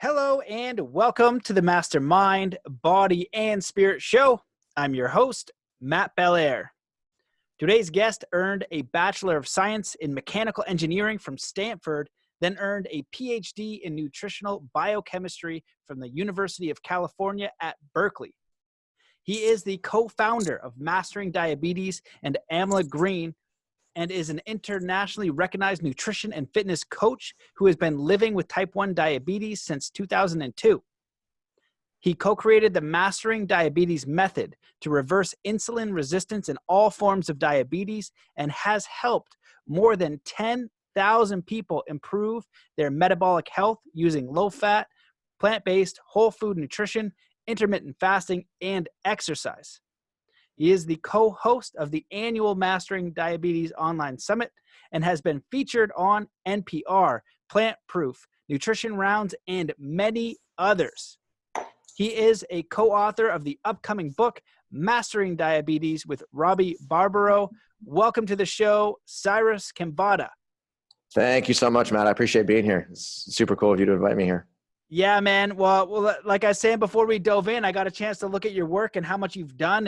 Hello and welcome to the Mastermind, Body, and Spirit Show. I'm your host, Matt Belair. Today's guest earned a Bachelor of Science in Mechanical Engineering from Stanford, then earned a Ph.D. in Nutritional Biochemistry from the University of California at Berkeley. He is the co-founder of Mastering Diabetes and Amla Green, and is an internationally recognized nutrition and fitness coach who has been living with type 1 diabetes since 2002. He co-created the Mastering Diabetes method to reverse insulin resistance in all forms of diabetes and has helped more than 10,000 people improve their metabolic health using low-fat, plant-based, whole food nutrition, intermittent fasting, and exercise. He is the co-host of the annual Mastering Diabetes Online Summit and has been featured on NPR, Plant Proof, Nutrition Rounds, and many others. He is a co-author of the upcoming book, Mastering Diabetes with Robby Barbaro. Welcome to the show, Cyrus Khambatta. Thank you so much, Matt. I appreciate being here. It's super cool of you to invite me here. Yeah, man. Well, like I was saying before we dove in, I got a chance to look at your work and how much you've done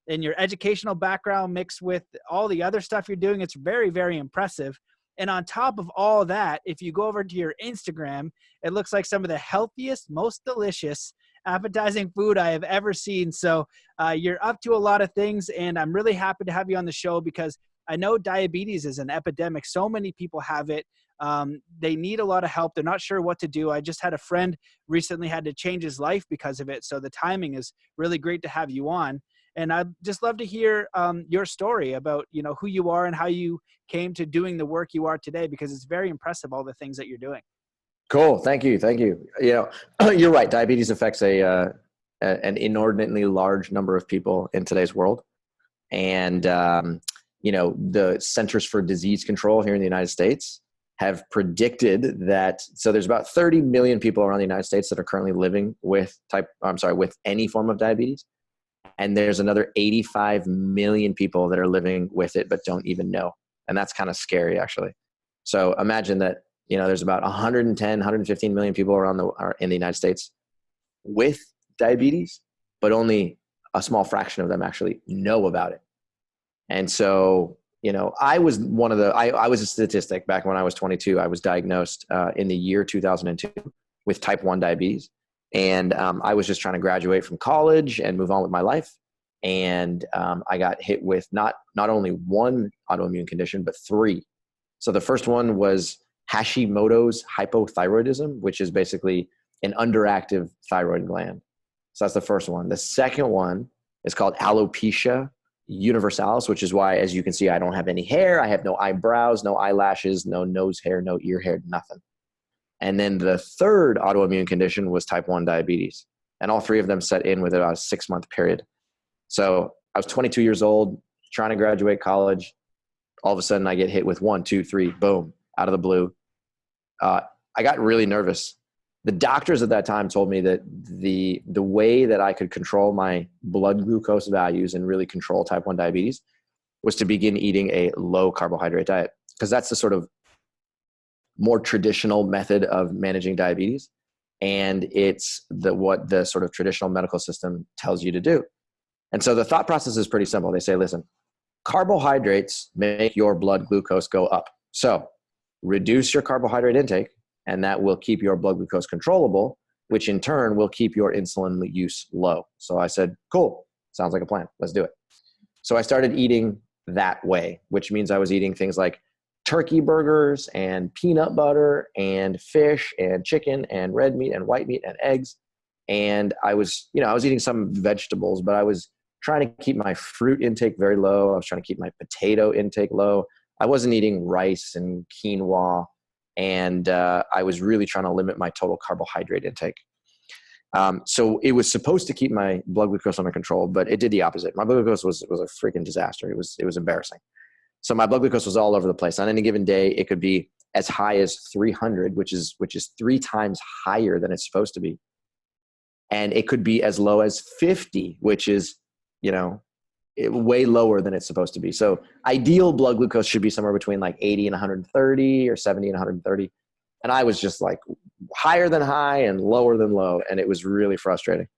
and your educational background mixed with all the other stuff you're doing. It's very, very impressive. And on top of all that, if you go over to your Instagram, it looks like some of the healthiest, most delicious, appetizing food I have ever seen. So you're up to a lot of things, and I'm really happy to have you on the show because I know diabetes is an epidemic. So many people have it. They need a lot of help. They're not sure what to do. I just had a friend recently had to change his life because of it. So the timing is really great to have you on. And I'd just love to hear your story about, who you are and how you came to doing the work you are today, because it's very impressive, all the things that you're doing. Cool. Thank you. Thank you. You're right. Diabetes affects an inordinately large number of people in today's world. And, the Centers for Disease Control here in the United States have predicted that, so there's about 30 million people around the United States that are currently living with with any form of diabetes. And there's another 85 million people that are living with it but don't even know. And that's kind of scary, actually. So imagine that, there's about 110, 115 million people in the United States with diabetes, but only a small fraction of them actually know about it. And so, I was I was a statistic back when I was 22. I was diagnosed in the year 2002 with type 1 diabetes. And I was just trying to graduate from college and move on with my life. And I got hit with not only one autoimmune condition, but three. So the first one was Hashimoto's hypothyroidism, which is basically an underactive thyroid gland. So that's the first one. The second one is called alopecia universalis, which is why, as you can see, I don't have any hair. I have no eyebrows, no eyelashes, no nose hair, no ear hair, nothing. And then the third autoimmune condition was type 1 diabetes. And all three of them set in with about a 6-month period. So I was 22 years old, trying to graduate college. All of a sudden I get hit with 1, 2, 3, boom, out of the blue. I got really nervous. The doctors at that time told me that the way that I could control my blood glucose values and really control type 1 diabetes was to begin eating a low carbohydrate diet, because that's the sort of more traditional method of managing diabetes. And it's what the sort of traditional medical system tells you to do. And so the thought process is pretty simple. They say, listen, carbohydrates make your blood glucose go up. So reduce your carbohydrate intake, and that will keep your blood glucose controllable, which in turn will keep your insulin use low. So I said, cool, sounds like a plan. Let's do it. So I started eating that way, which means I was eating things like turkey burgers and peanut butter and fish and chicken and red meat and white meat and eggs. And I was eating some vegetables, but I was trying to keep my fruit intake very low. I was trying to keep my potato intake low. I wasn't eating rice and quinoa. And I was really trying to limit my total carbohydrate intake. So it was supposed to keep my blood glucose under control, but it did the opposite. My blood glucose was a freaking disaster. It was embarrassing. So my blood glucose was all over the place. On any given day, it could be as high as 300, which is 3 times higher than it's supposed to be. And it could be as low as 50, which is, way lower than it's supposed to be. So ideal blood glucose should be somewhere between like 80 and 130 or 70 and 130. And I was just like, higher than high and lower than low. And it was really frustrating.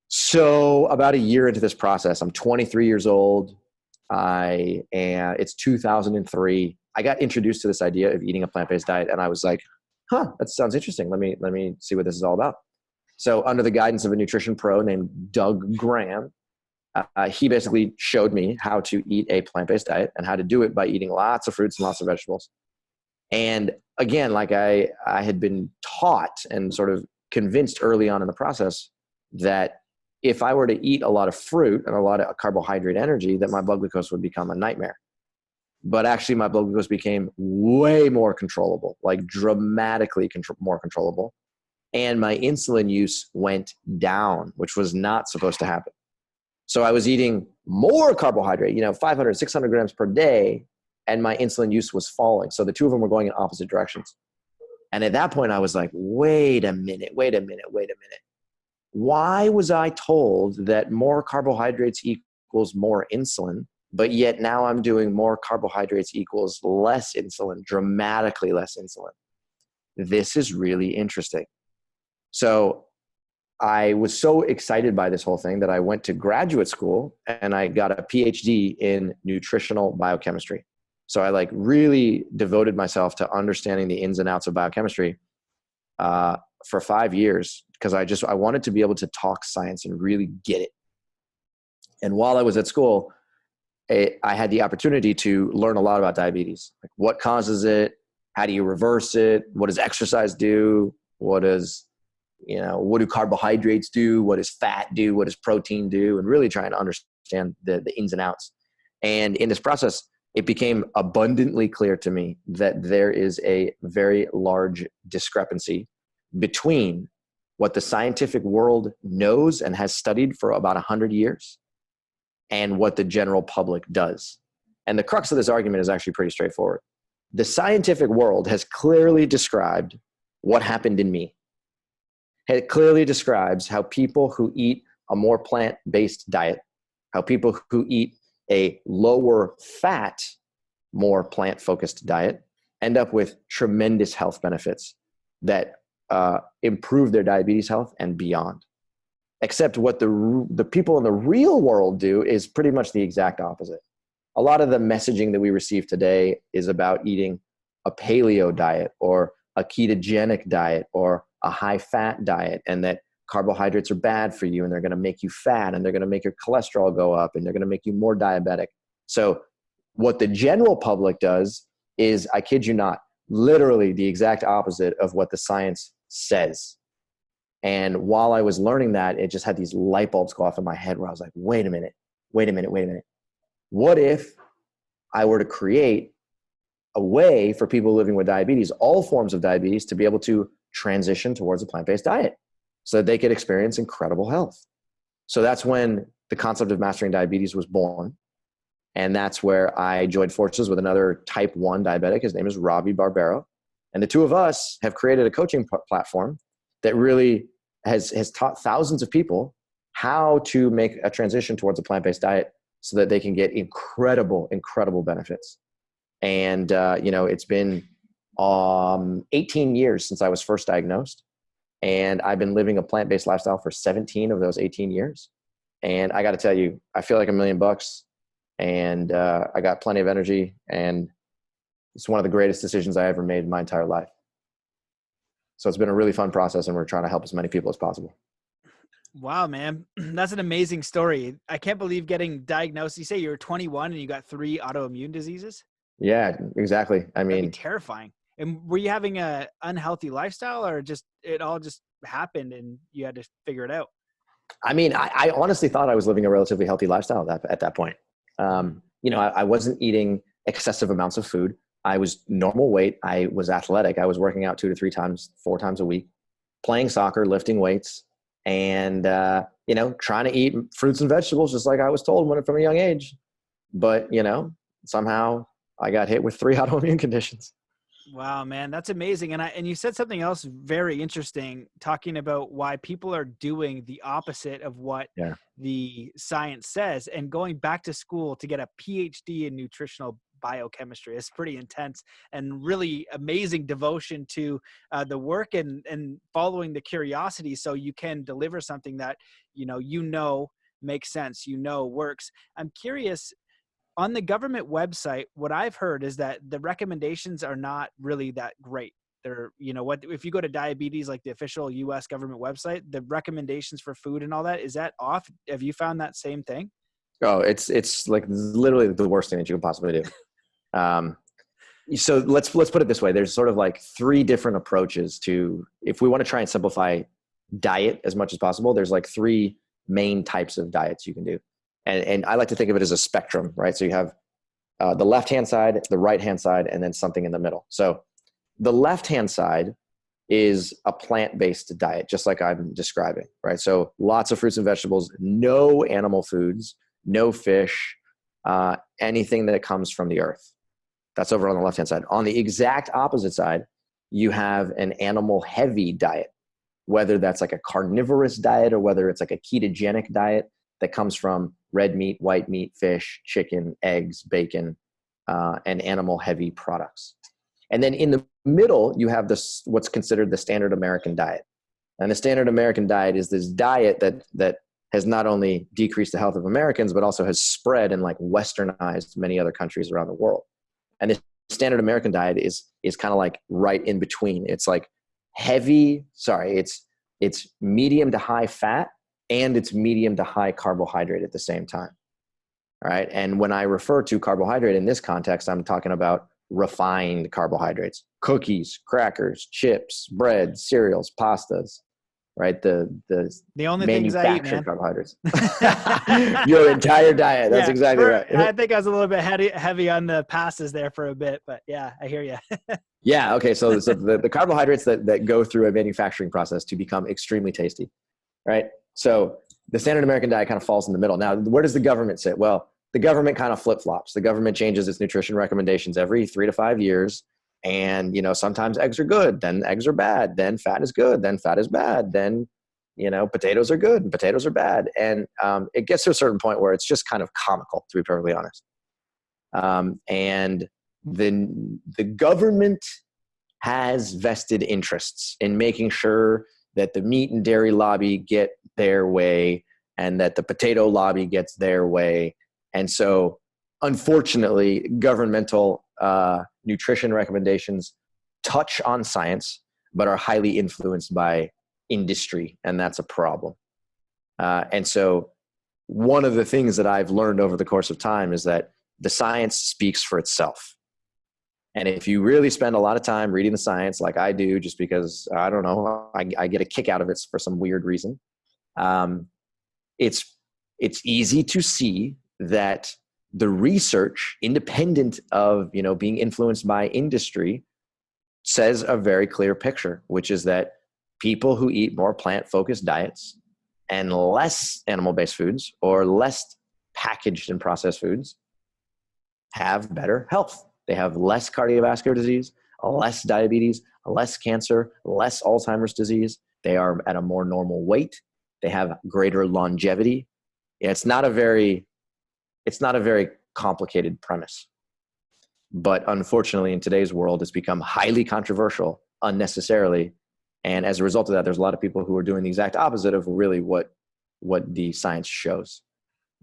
So about a year into this process, I'm 23 years old. It's 2003. I got introduced to this idea of eating a plant-based diet, and I was like, that sounds interesting. Let me see what this is all about. So under the guidance of a nutrition pro named Doug Graham, he basically showed me how to eat a plant-based diet and how to do it by eating lots of fruits and lots of vegetables. And again, like I had been taught and sort of convinced early on in the process that if I were to eat a lot of fruit and a lot of carbohydrate energy, that my blood glucose would become a nightmare. But actually my blood glucose became way more controllable, like dramatically more controllable. And my insulin use went down, which was not supposed to happen. So I was eating more carbohydrate, 500, 600 grams per day, and my insulin use was falling. So the two of them were going in opposite directions. And at that point I was like, wait a minute. Why was I told that more carbohydrates equals more insulin, but yet now I'm doing more carbohydrates equals less insulin, dramatically less insulin? This is really interesting. So I was so excited by this whole thing that I went to graduate school and I got a Ph.D. in nutritional biochemistry. So I really devoted myself to understanding the ins and outs of biochemistry for 5 years, because I wanted to be able to talk science and really get it. And while I was at school, I had the opportunity to learn a lot about diabetes. Like, what causes it? How do you reverse it? What does exercise do? What do carbohydrates do? What does fat do? What does protein do? And really trying to understand the ins and outs. And in this process, it became abundantly clear to me that there is a very large discrepancy between what the scientific world knows and has studied for about 100 years and what the general public does. And the crux of this argument is actually pretty straightforward. The scientific world has clearly described what happened in me. It clearly describes how people who eat a more plant-based diet, how people who eat a lower fat, more plant-focused diet end up with tremendous health benefits that improve their diabetes health and beyond. Except what the people in the real world do is pretty much the exact opposite. A lot of the messaging that we receive today is about eating a paleo diet or a ketogenic diet or a high fat diet, and that carbohydrates are bad for you and they're going to make you fat and they're going to make your cholesterol go up and they're going to make you more diabetic. So what the general public does is, I kid you not, literally the exact opposite of what the science says. And while I was learning that, it just had these light bulbs go off in my head where I was like, wait a minute. What if I were to create a way for people living with diabetes, all forms of diabetes, to be able to transition towards a plant-based diet so that they could experience incredible health? So that's when the concept of mastering diabetes was born. And that's where I joined forces with another type 1 diabetic. His name is Robby Barbaro. And the two of us have created a coaching platform that really has taught thousands of people how to make a transition towards a plant-based diet so that they can get incredible benefits. And, it's been 18 years since I was first diagnosed. And I've been living a plant-based lifestyle for 17 of those 18 years. And I got to tell you, I feel like $1 million, and I got plenty of energy, and it's one of the greatest decisions I ever made in my entire life. So it's been a really fun process, and we're trying to help as many people as possible. Wow, man. That's an amazing story. I can't believe getting diagnosed. You say you were 21 and you got 3 autoimmune diseases? Yeah, exactly. I mean, that'd be terrifying. And were you having a unhealthy lifestyle, or just it all just happened and you had to figure it out? I mean, I honestly thought I was living a relatively healthy lifestyle at that point. I wasn't eating excessive amounts of food. I was normal weight. I was athletic. I was working out 2 to 3 times, 4 times a week, playing soccer, lifting weights, and, trying to eat fruits and vegetables just like I was told from a young age. But, somehow I got hit with 3 autoimmune conditions. Wow, man, that's amazing. And you said something else very interesting, talking about why people are doing the opposite of what the science says, and going back to school to get a PhD in nutritional biochemistry. It's pretty intense and really amazing devotion to the work and following the curiosity, so you can deliver something that makes sense, works. I'm curious, on the government website, what I've heard is that the recommendations are not really that great. They're, if you go to diabetes, like the official US government website, the recommendations for food and all that, is that off? Have you found that same thing? Oh, it's like literally the worst thing that you can possibly do. So let's put it this way. There's sort of like three different approaches to, if we want to try and simplify diet as much as possible, there's like three main types of diets you can do. And I like to think of it as a spectrum, right? So you have the left-hand side, the right-hand side, and then something in the middle. So the left-hand side is a plant-based diet, just like I'm describing, right? So lots of fruits and vegetables, no animal foods, no fish, anything that comes from the earth. That's over on the left-hand side. On the exact opposite side, you have an animal-heavy diet, whether that's like a carnivorous diet or whether it's like a ketogenic diet that comes from red meat, white meat, fish, chicken, eggs, bacon, and animal-heavy products. And then in the middle, you have this, what's considered the standard American diet. And the standard American diet is this diet that has not only decreased the health of Americans, but also has spread and like westernized many other countries around the world. And the standard American diet is kind of like right in between. It's like it's medium to high fat, and it's medium to high carbohydrate at the same time. All right. And when I refer to carbohydrate in this context, I'm talking about refined carbohydrates, cookies, crackers, chips, bread, cereals, pastas, right? The only things I eat, man. Carbohydrates. Your entire diet. That's exactly right. I think I was a little bit heavy on the pastas there for a bit, but yeah, I hear you. Yeah. Okay. So the carbohydrates that go through a manufacturing process to become extremely tasty, right? So the standard American diet kind of falls in the middle. Now, where does the government sit? Well, the government kind of flip-flops. The government changes its nutrition recommendations every 3 to 5 years. And, sometimes eggs are good, then eggs are bad, then fat is good, then fat is bad, then, potatoes are good and potatoes are bad. And it gets to a certain point where it's just kind of comical, to be perfectly honest. And then the government has vested interests in making sure that the meat and dairy lobby get their way and that the potato lobby gets their way. And so, unfortunately, governmental nutrition recommendations touch on science, but are highly influenced by industry, and that's a problem. And so one of the things that I've learned over the course of time is that the science speaks for itself. And if you really spend a lot of time reading the science, like I do, just because, I don't know, I get a kick out of it for some weird reason, it's easy to see that the research, independent of being influenced by industry, says a very clear picture, which is that people who eat more plant-focused diets and less animal-based foods or less packaged and processed foods have better health. They have less cardiovascular disease, less diabetes, less cancer, less Alzheimer's disease. They are at a more normal weight. They have greater longevity. It's not a very complicated premise. But unfortunately, in today's world, it's become highly controversial unnecessarily. And as a result of that, there's a lot of people who are doing the exact opposite of really what the science shows.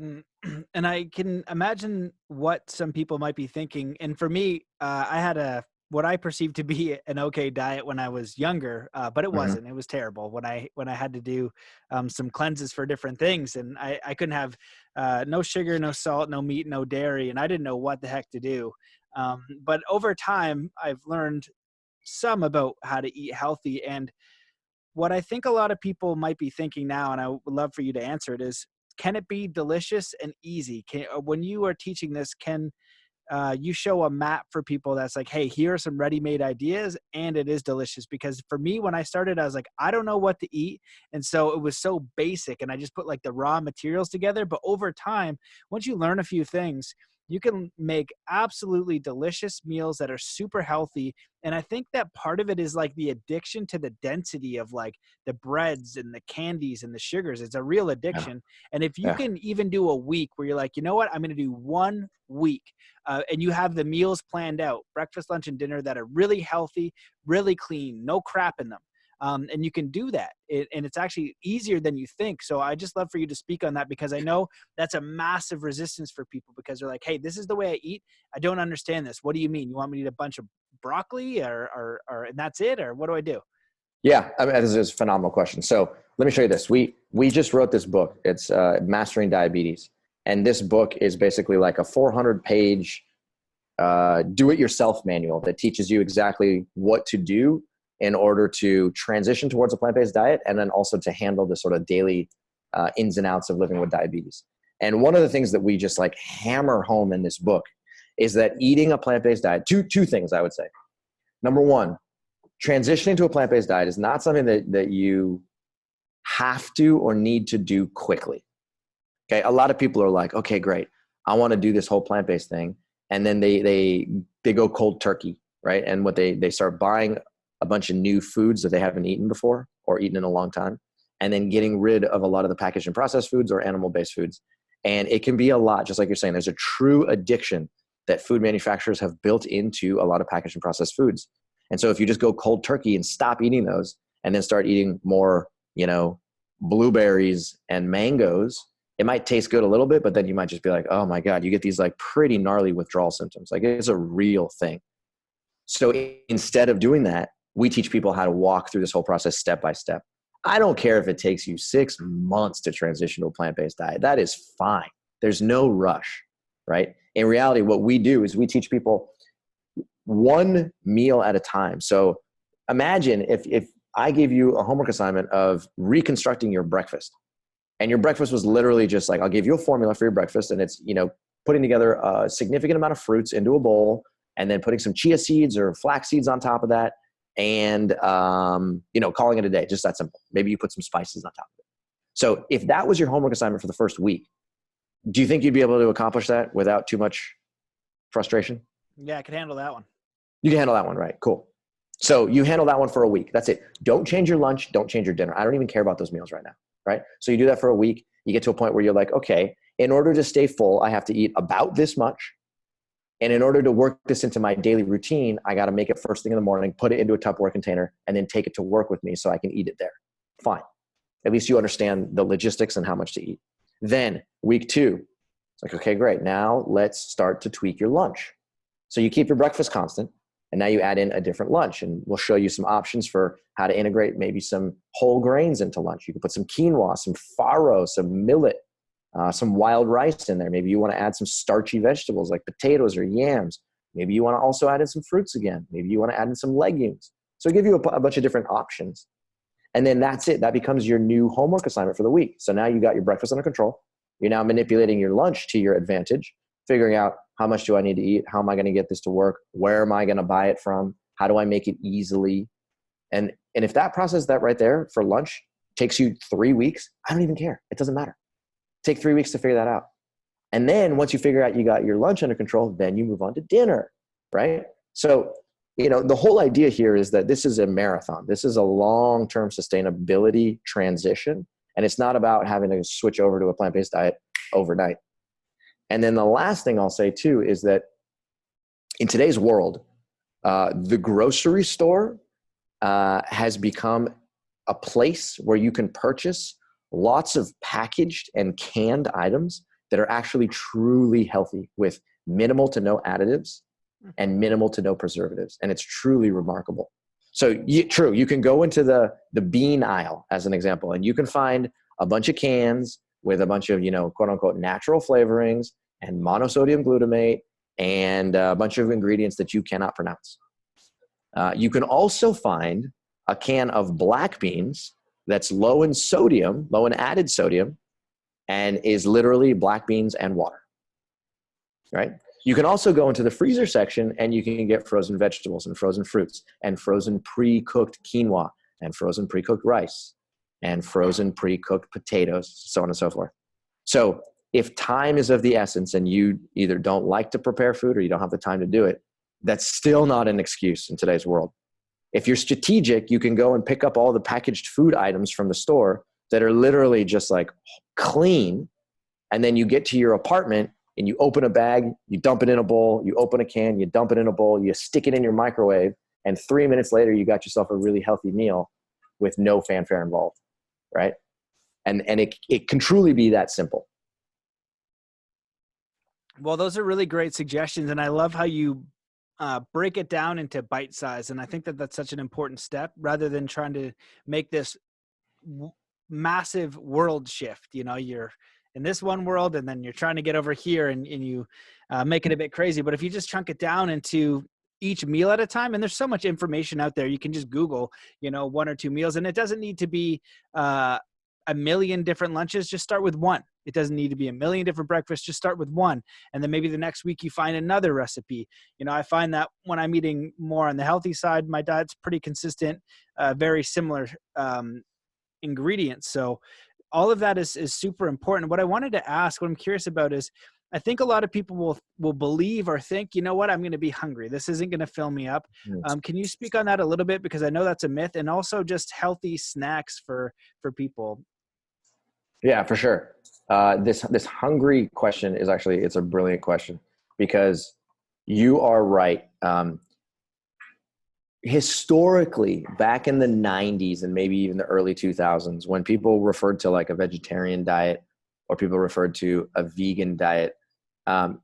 And I can imagine what some people might be thinking. And for me, I had what I perceived to be an okay diet when I was younger, but it wasn't. It was terrible when I had to do some cleanses for different things, and I couldn't have no sugar, no salt, no meat, no dairy, and I didn't know what the heck to do. But over time, I've learned some about how to eat healthy. And what I think a lot of people might be thinking now, and I would love for you to answer it, is, can it be delicious and easy? When you are teaching this, can you show a map for people that's like, hey, here are some ready-made ideas and it is delicious? Because for me, when I started, I was like, I don't know what to eat. And so it was so basic and I just put like the raw materials together. But over time, once you learn a few things, you can make absolutely delicious meals that are super healthy. And I think that part of it is like the addiction to the density of like the breads and the candies and the sugars. It's a real Yeah. addiction. And if you Yeah. can even do a week where you're like, you know what, I'm going to do 1 week, and you have the meals planned out, breakfast, lunch, and dinner that are really healthy, really clean, no crap in them. And you can do that. And it's actually easier than you think. So I just love for you to speak on that, because I know that's a massive resistance for people, because they're like, hey, this is the way I eat. I don't understand this. What do you mean? You want me to eat a bunch of broccoli or and that's it? Or what do I do? Yeah, I mean, this is a phenomenal question. So let me show you this. We just wrote this book. It's Mastering Diabetes. And this book is basically like a 400-page do-it-yourself manual that teaches you exactly what to do in order to transition towards a plant-based diet, and then also to handle the sort of daily ins and outs of living with diabetes. And one of the things that we just like hammer home in this book is that eating a plant-based diet, two things I would say. Number one, transitioning to a plant-based diet is not something that you have to or need to do quickly. Okay, a lot of people are like, okay, great, I want to do this whole plant-based thing, and then they go cold turkey, right? And what they start buying a bunch of new foods that they haven't eaten before or eaten in a long time, and then getting rid of a lot of the packaged and processed foods or animal-based foods. And it can be a lot, just like you're saying. There's a true addiction that food manufacturers have built into a lot of packaged and processed foods. And so if you just go cold turkey and stop eating those, and then start eating more, blueberries and mangoes, it might taste good a little bit, but then you might just be like, oh my God, you get these like pretty gnarly withdrawal symptoms. Like, it's a real thing. So instead of doing that, we teach people how to walk through this whole process step by step. I don't care if it takes you 6 months to transition to a plant-based diet. That is fine. There's no rush, right? In reality, what we do is we teach people one meal at a time. So imagine if I gave you a homework assignment of reconstructing your breakfast, and your breakfast was literally just like, I'll give you a formula for your breakfast, and it's, putting together a significant amount of fruits into a bowl, and then putting some chia seeds or flax seeds on top of that, and calling it a day. Just that simple. Maybe you put some spices on top of it. So if that was your homework assignment for the first week, do you think you'd be able to accomplish that without too much frustration? Yeah, I can handle that one. You can handle that one, right? Cool. So you handle that one for a week. That's it. Don't change your lunch. Don't change your dinner. I don't even care about those meals right now, right? So you do that for a week. You get to a point where you're like, okay, in order to stay full, I have to eat about this much. And in order to work this into my daily routine, I got to make it first thing in the morning, put it into a Tupperware container, and then take it to work with me so I can eat it there. Fine. At least you understand the logistics and how much to eat. Then week 2, it's like, okay, great. Now let's start to tweak your lunch. So you keep your breakfast constant, and now you add in a different lunch, and we'll show you some options for how to integrate maybe some whole grains into lunch. You can put some quinoa, some farro, some millet, some wild rice in there. Maybe you want to add some starchy vegetables like potatoes or yams. Maybe you want to also add in some fruits again. Maybe you want to add in some legumes. So give you a bunch of different options. And then that's it. That becomes your new homework assignment for the week. So now you got your breakfast under control. You're now manipulating your lunch to your advantage, figuring out how much do I need to eat? How am I going to get this to work? Where am I going to buy it from? How do I make it easily? And if that process, that right there for lunch takes you 3 weeks, I don't even care. It doesn't matter. Take 3 weeks to figure that out. And then once you figure out you got your lunch under control, then you move on to dinner, right? So, the whole idea here is that this is a marathon. This is a long-term sustainability transition. And it's not about having to switch over to a plant-based diet overnight. And then the last thing I'll say too is that in today's world, the grocery store has become a place where you can purchase lots of packaged and canned items that are actually truly healthy with minimal to no additives and minimal to no preservatives. And it's truly remarkable. So you can go into the bean aisle as an example, and you can find a bunch of cans with a bunch of, quote unquote, natural flavorings and monosodium glutamate and a bunch of ingredients that you cannot pronounce. You can also find a can of black beans that's low in sodium, low in added sodium, and is literally black beans and water, right? You can also go into the freezer section and you can get frozen vegetables and frozen fruits and frozen pre-cooked quinoa and frozen pre-cooked rice and frozen pre-cooked potatoes, so on and so forth. So if time is of the essence and you either don't like to prepare food or you don't have the time to do it, that's still not an excuse in today's world. If you're strategic, you can go and pick up all the packaged food items from the store that are literally just like clean. And then you get to your apartment and you open a bag, you dump it in a bowl, you open a can, you dump it in a bowl, you stick it in your microwave. And 3 minutes later, you got yourself a really healthy meal with no fanfare involved, right? And it can truly be that simple. Well, those are really great suggestions. And I love how you break it down into bite size. And I think that that's such an important step rather than trying to make this massive world shift. You know, you're in this one world and then you're trying to get over here and you make it a bit crazy. But if you just chunk it down into each meal at a time, and there's so much information out there, you can just Google, you know, 1 or 2 meals, and it doesn't need to be a million different lunches. Just start with one. It doesn't need to be a million different breakfasts. Just start with one. And then maybe the next week you find another recipe. You know, I find that when I'm eating more on the healthy side, my diet's pretty consistent, very similar ingredients. So all of that is super important. What I wanted to ask, what I'm curious about is, I think a lot of people will believe or think, you know what, I'm going to be hungry. This isn't going to fill me up. Can you speak on that a little bit? Because I know that's a myth, and also just healthy snacks for people. Yeah, for sure. This hungry question is actually, it's a brilliant question, because you are right. Historically, back in the 90s and maybe even the early 2000s, when people referred to like a vegetarian diet or people referred to a vegan diet,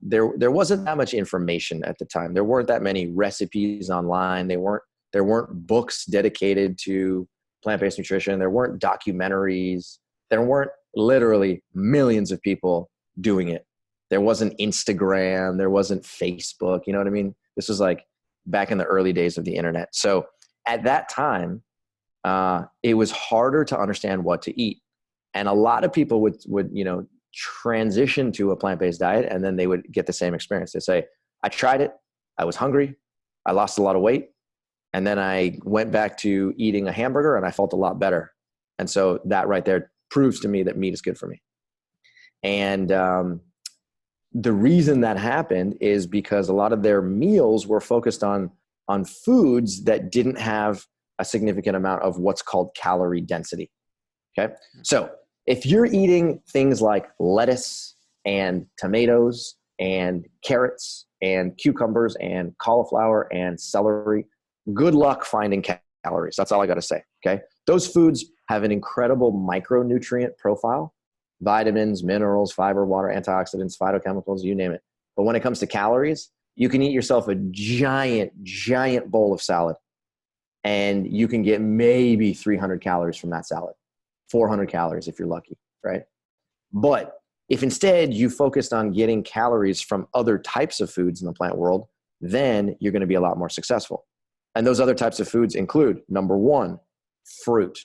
there wasn't that much information at the time. There weren't that many recipes online. There weren't books dedicated to plant-based nutrition. There weren't documentaries. There weren't literally millions of people doing it. There wasn't Instagram. There wasn't Facebook. You know what I mean? This was like back in the early days of the internet. So at that time, it was harder to understand what to eat. And a lot of people would, you know, transition to a plant-based diet, and then they would get the same experience. They say, I tried it. I was hungry. I lost a lot of weight. And then I went back to eating a hamburger and I felt a lot better. And so that right there proves to me that meat is good for me. And the reason that happened is because a lot of their meals were focused on foods that didn't have a significant amount of what's called calorie density. Okay. So if you're eating things like lettuce and tomatoes and carrots and cucumbers and cauliflower and celery, good luck finding calories. That's all I got to say. Okay. Those foods have an incredible micronutrient profile: vitamins, minerals, fiber, water, antioxidants, phytochemicals, you name it. But when it comes to calories, you can eat yourself a giant bowl of salad, and you can get maybe 300 calories from that salad, 400 calories if you're lucky, right? But if instead you focused on getting calories from other types of foods in the plant world, then you're going to be a lot more successful. And those other types of foods include, number one, fruit.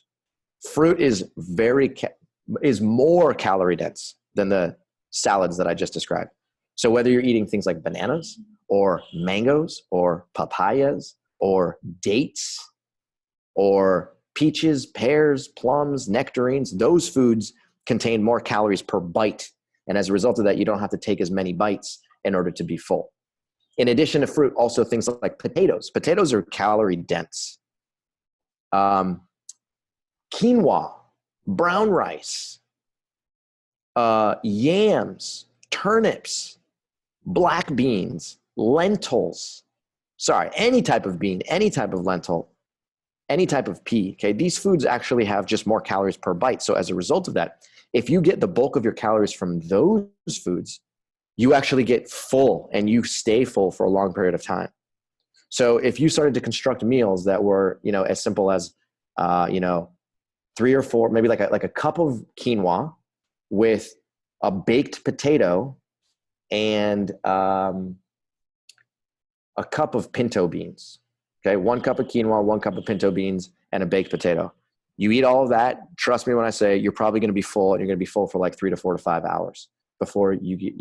Fruit is more calorie dense than the salads that I just described. So whether you're eating things like bananas or mangoes or papayas or dates or peaches, pears, plums, nectarines, those foods contain more calories per bite. And as a result of that, you don't have to take as many bites in order to be full. In addition to fruit, also things like potatoes. Potatoes are calorie dense. Quinoa, brown rice, yams, turnips, black beans, lentils. Sorry, any type of bean, any type of lentil, any type of pea. Okay, these foods actually have just more calories per bite. So as a result of that, if you get the bulk of your calories from those foods, you actually get full and you stay full for a long period of time. So if you started to construct meals that were, you know, as simple as, you know, 3 or 4, maybe like a cup of quinoa with a baked potato and a cup of pinto beans. Okay, 1 cup of quinoa, 1 cup of pinto beans, and a baked potato. You eat all of that. Trust me when I say you're probably going to be full, and you're going to be full for like 3 to 4 to 5 hours before you eat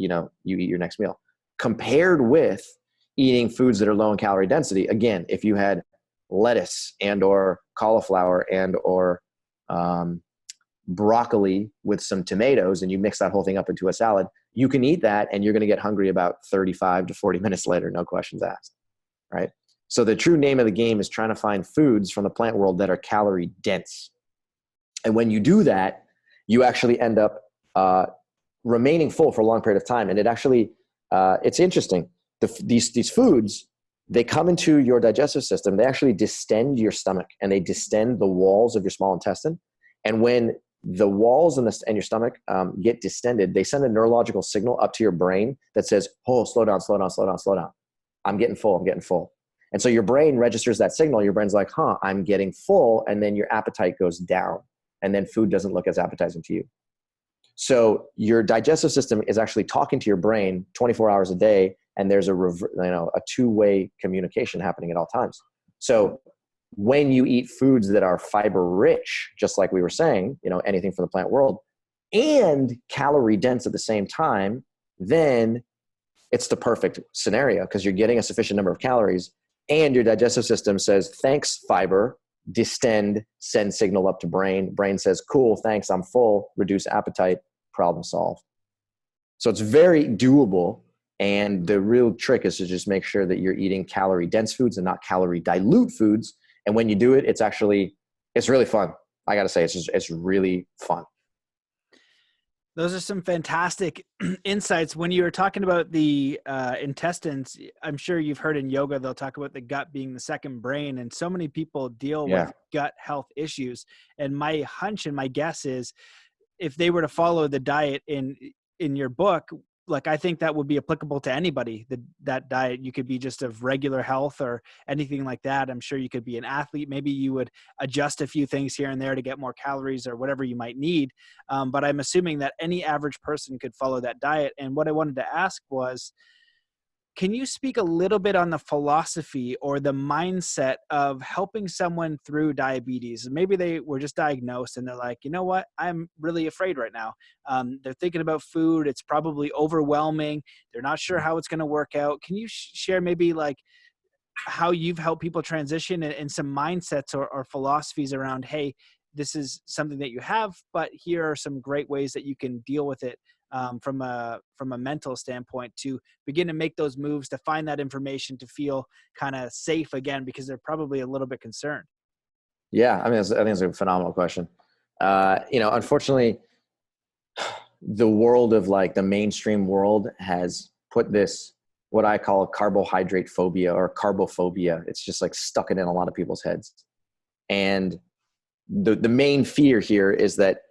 your next meal. Compared with eating foods that are low in calorie density, again, if you had lettuce and or cauliflower and or broccoli with some tomatoes and you mix that whole thing up into a salad, you can eat that and you're going to get hungry about 35 to 40 minutes later, no questions asked, right? So the true name of the game is trying to find foods from the plant world that are calorie dense. And when you do that, you actually end up remaining full for a long period of time. And it actually, it's interesting. These foods, they come into your digestive system. They actually distend your stomach and they distend the walls of your small intestine. And when the walls and your stomach get distended, they send a neurological signal up to your brain that says, oh, slow down, slow down, slow down, slow down. I'm getting full, I'm getting full. And so your brain registers that signal. Your brain's like, I'm getting full. And then your appetite goes down. And then food doesn't look as appetizing to you. So your digestive system is actually talking to your brain 24 hours a day. And there's a two-way communication happening at all times. So when you eat foods that are fiber rich, just like we were saying, anything from the plant world, and calorie dense at the same time, then it's the perfect scenario because you're getting a sufficient number of calories and your digestive system says, thanks, fiber, distend, send signal up to brain. Brain says, cool, thanks, I'm full, reduce appetite, problem solved. So it's very doable. And the real trick is to just make sure that you're eating calorie dense foods and not calorie dilute foods. And when you do it, it's really fun. I got to say, it's really fun. Those are some fantastic insights. When you were talking about the intestines, I'm sure you've heard in yoga, they'll talk about the gut being the second brain. And so many people deal with gut health issues. And my hunch and my guess is if they were to follow the diet in your book, like I think that would be applicable to anybody, that diet. You could be just of regular health or anything like that. I'm sure you could be an athlete. Maybe you would adjust a few things here and there to get more calories or whatever you might need. But I'm assuming that any average person could follow that diet. And what I wanted to ask was, can you speak a little bit on the philosophy or the mindset of helping someone through diabetes? Maybe they were just diagnosed and they're like, you know what, I'm really afraid right now. They're thinking about food. It's probably overwhelming. They're not sure how it's going to work out. Can you share maybe like how you've helped people transition and some mindsets or philosophies around, hey, this is something that you have, but here are some great ways that you can deal with it from a mental standpoint to begin to make those moves, to find that information, to feel kind of safe again, because they're probably a little bit concerned. Yeah. I think it's a phenomenal question. Unfortunately, the world of like the mainstream world has put this, what I call carbohydrate phobia or carbophobia. It's just like stuck it in a lot of people's heads. And the main fear here is that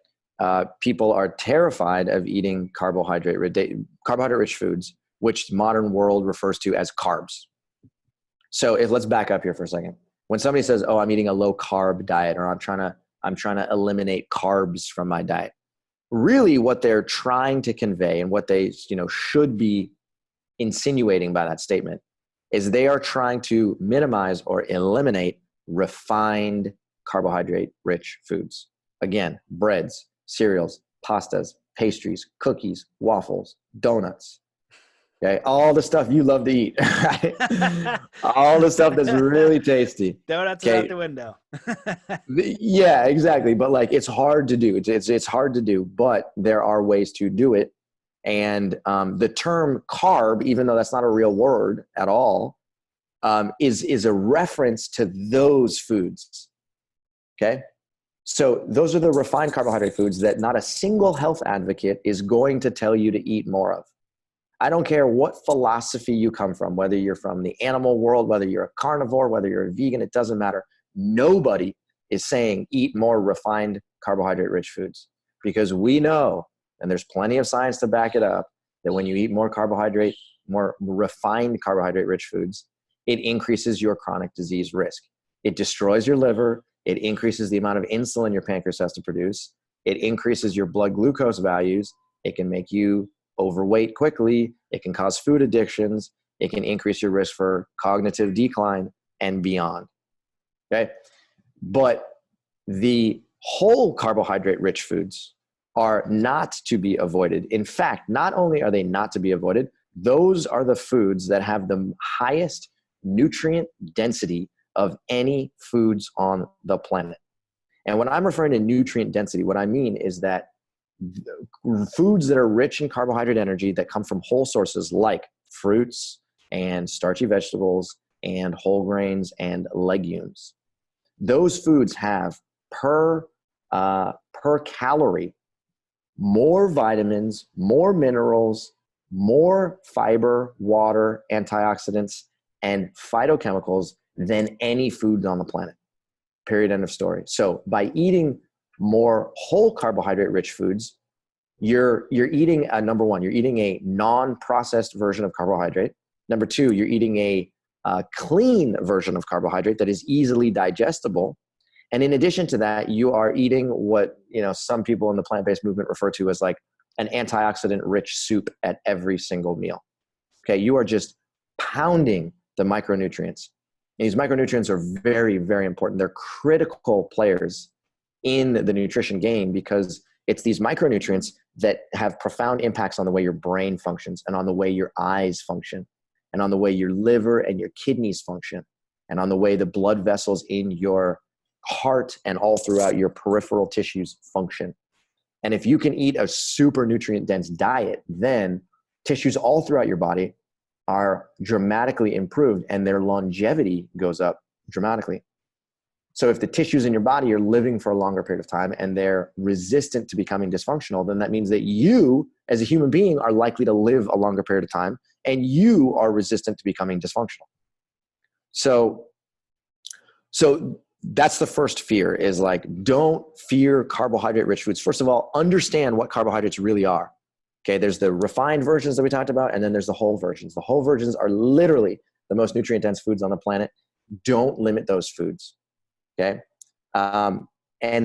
people are terrified of eating carbohydrate-rich foods, which modern world refers to as carbs. So let's back up here for a second. When somebody says, "Oh, I'm eating a low-carb diet," or I'm trying to eliminate carbs from my diet, really, what they're trying to convey and what they should be insinuating by that statement is they are trying to minimize or eliminate refined carbohydrate-rich foods. Again, breads, cereals, pastas, pastries, cookies, waffles, donuts. Okay, all the stuff you love to eat. Right? All the stuff that's really tasty. Donuts are out the window. Yeah, exactly. But like, it's hard to do. It's hard to do, but there are ways to do it. And the term carb, even though that's not a real word at all, is a reference to those foods. Okay. So those are the refined carbohydrate foods that not a single health advocate is going to tell you to eat more of. I don't care what philosophy you come from, whether you're from the animal world, whether you're a carnivore, whether you're a vegan, it doesn't matter. Nobody is saying eat more refined carbohydrate-rich foods, because we know, and there's plenty of science to back it up, that when you eat more refined carbohydrate-rich foods, it increases your chronic disease risk. It destroys your liver. It increases the amount of insulin your pancreas has to produce. It increases your blood glucose values. It can make you overweight quickly. It can cause food addictions. It can increase your risk for cognitive decline and beyond. Okay. But the whole carbohydrate-rich foods are not to be avoided. In fact, not only are they not to be avoided, those are the foods that have the highest nutrient density of any foods on the planet. And when I'm referring to nutrient density, what I mean is that foods that are rich in carbohydrate energy that come from whole sources like fruits and starchy vegetables and whole grains and legumes, those foods have per calorie more vitamins, more minerals, more fiber, water, antioxidants, and phytochemicals than any food on the planet. Period. End of story. So by eating more whole carbohydrate rich foods, you're eating number one, you're eating a non-processed version of carbohydrate. Number two, you're eating a clean version of carbohydrate that is easily digestible. And in addition to that, you are eating what, some people in the plant-based movement refer to as like an antioxidant rich soup at every single meal. Okay. You are just pounding the micronutrients. And these micronutrients are very, very important. They're critical players in the nutrition game because it's these micronutrients that have profound impacts on the way your brain functions and on the way your eyes function and on the way your liver and your kidneys function and on the way the blood vessels in your heart and all throughout your peripheral tissues function. And if you can eat a super nutrient dense diet, then tissues all throughout your body are dramatically improved and their longevity goes up dramatically. So if the tissues in your body are living for a longer period of time and they're resistant to becoming dysfunctional, then that means that you as a human being are likely to live a longer period of time and you are resistant to becoming dysfunctional. So that's the first fear, is like, don't fear carbohydrate rich foods. First of all, understand what carbohydrates really are. Okay, there's the refined versions that we talked about, and then there's the whole versions. The whole versions are literally the most nutrient dense foods on the planet. Don't limit those foods. Okay. And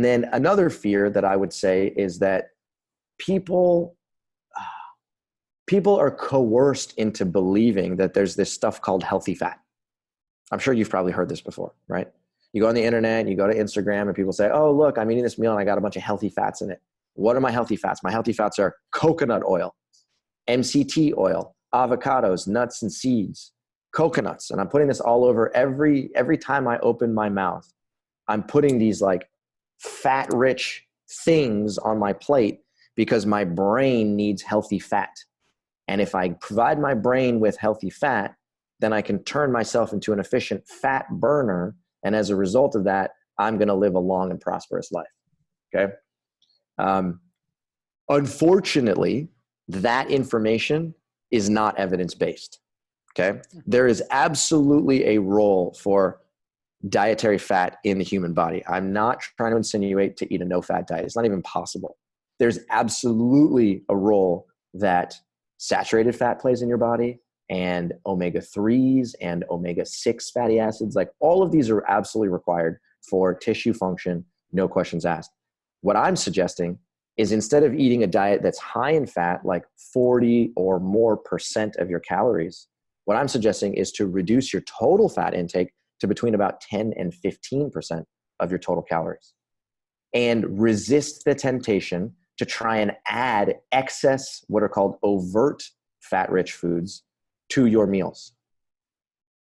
then another fear that I would say is that people are coerced into believing that there's this stuff called healthy fat. I'm sure you've probably heard this before, right? You go on the internet, you go to Instagram, and people say, oh, look, I'm eating this meal and I got a bunch of healthy fats in it. What are my healthy fats? My healthy fats are coconut oil, MCT oil, avocados, nuts and seeds, coconuts. And I'm putting this all over every time I open my mouth. I'm putting these like fat rich things on my plate because my brain needs healthy fat. And if I provide my brain with healthy fat, then I can turn myself into an efficient fat burner. And as a result of that, I'm going to live a long and prosperous life. Okay. Unfortunately, that information is not evidence-based. Okay. There is absolutely a role for dietary fat in the human body. I'm not trying to insinuate to eat a no-fat diet. It's not even possible. There's absolutely a role that saturated fat plays in your body, and omega-3s and omega-6 fatty acids. Like, all of these are absolutely required for tissue function, no questions asked. What I'm suggesting is, instead of eating a diet that's high in fat, like 40 or more % of your calories, what I'm suggesting is to reduce your total fat intake to between about 10 and 15% of your total calories, and resist the temptation to try and add excess, what are called overt fat-rich foods, to your meals.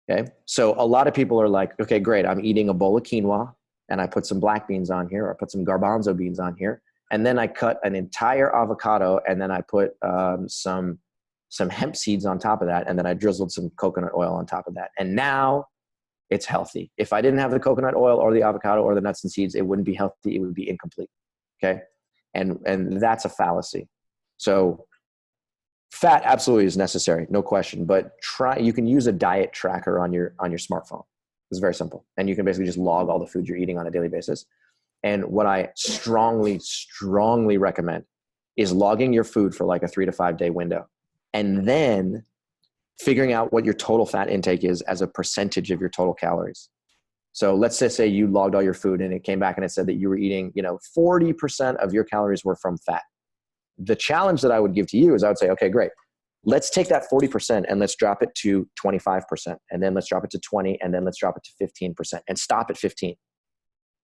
Okay. So a lot of people are like, okay, great. I'm eating a bowl of quinoa and I put some black beans on here, or I put some garbanzo beans on here. And then I cut an entire avocado, and then I put some hemp seeds on top of that. And then I drizzled some coconut oil on top of that. And now it's healthy. If I didn't have the coconut oil or the avocado or the nuts and seeds, it wouldn't be healthy. It would be incomplete. Okay. And that's a fallacy. So fat absolutely is necessary, no question, but you can use a diet tracker on your smartphone. It's very simple. And you can basically just log all the food you're eating on a daily basis. And what I strongly, strongly recommend is logging your food for like a 3 to 5 day window, and then figuring out what your total fat intake is as a percentage of your total calories. So let's just say you logged all your food and it came back and it said that you were eating, 40% of your calories were from fat. The challenge that I would give to you is, I would say, okay, great. Let's take that 40% and let's drop it to 25%, and then let's drop it to 20, and then let's drop it to 15%, and stop at 15.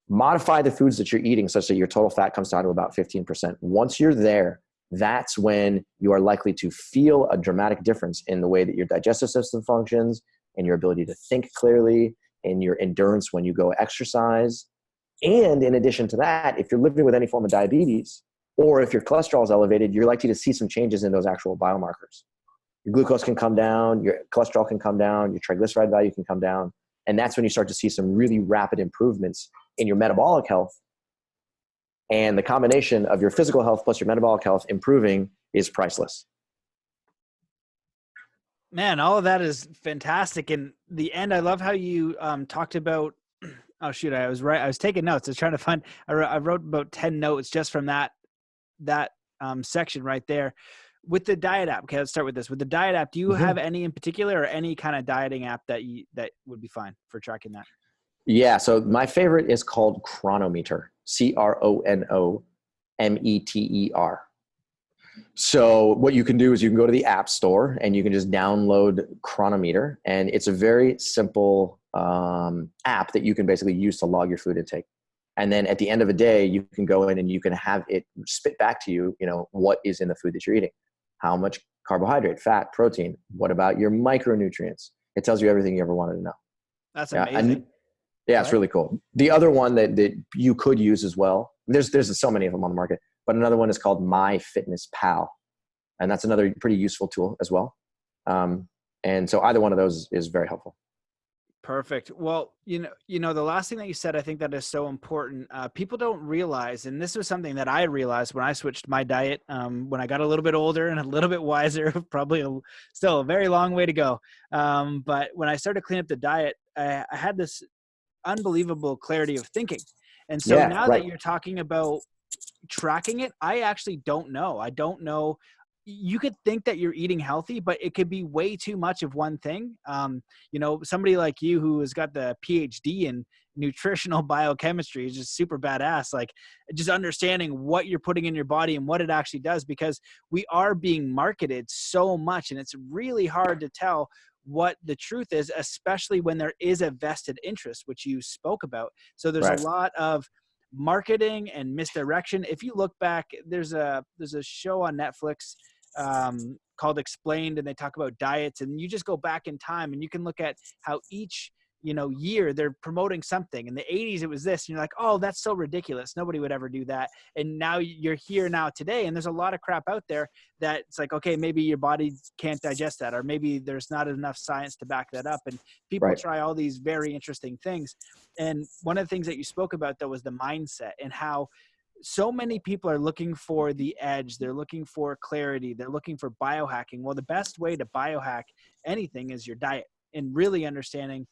Modify the foods that you're eating such that your total fat comes down to about 15%. Once you're there, that's when you are likely to feel a dramatic difference in the way that your digestive system functions, and your ability to think clearly, and your endurance when you go exercise. And in addition to that, if you're living with any form of diabetes, or if your cholesterol is elevated, you're likely to see some changes in those actual biomarkers. Your glucose can come down, your cholesterol can come down, your triglyceride value can come down. And that's when you start to see some really rapid improvements in your metabolic health. And the combination of your physical health plus your metabolic health improving is priceless. Man, all of that is fantastic. In the end, I love how you talked about, oh shoot, I was right. I was taking notes. I was trying to find, I wrote about 10 notes just from that section right there. With the diet app, okay, let's start with this. With the diet app, do you have any in particular, or any kind of dieting app that would be fine for tracking that? Yeah, so my favorite is called Chronometer, Chronometer. So what you can do is you can go to the App Store and you can just download Chronometer, and it's a very simple app that you can basically use to log your food intake. And then at the end of a day, you can go in and you can have it spit back to you, what is in the food that you're eating. How much carbohydrate, fat, protein. What about your micronutrients? It tells you everything you ever wanted to know. That's amazing. Yeah, it's really cool. The other one that you could use as well, there's so many of them on the market, but another one is called MyFitnessPal. And that's another pretty useful tool as well. And so either one of those is very helpful. Perfect. Well, the last thing that you said, I think that is so important. People don't realize, and this was something that I realized when I switched my diet, when I got a little bit older and a little bit wiser, probably still a very long way to go. But when I started cleaning up the diet, I had this unbelievable clarity of thinking. And so now that you're talking about tracking it, I actually don't know. I don't know. You could think that you're eating healthy, but it could be way too much of one thing. Somebody like you who has got the Ph.D. in nutritional biochemistry is just super badass. Like, just understanding what you're putting in your body and what it actually does, because we are being marketed so much, and it's really hard to tell what the truth is, especially when there is a vested interest, which you spoke about. So there's a lot of marketing and misdirection. If you look back, there's a show on Netflix called Explained, and they talk about diets, and you just go back in time and you can look at how each year they're promoting something. In the 80s it was this, and you're like, oh, that's so ridiculous, nobody would ever do that. And now you're here now today, and there's a lot of crap out there that it's like, okay, maybe your body can't digest that, or maybe there's not enough science to back that up, and people try all these very interesting things. And one of the things that you spoke about, though, was the mindset, and how so many people are looking for the edge. They're looking for clarity. They're looking for biohacking. Well, the best way to biohack anything is your diet, and really understanding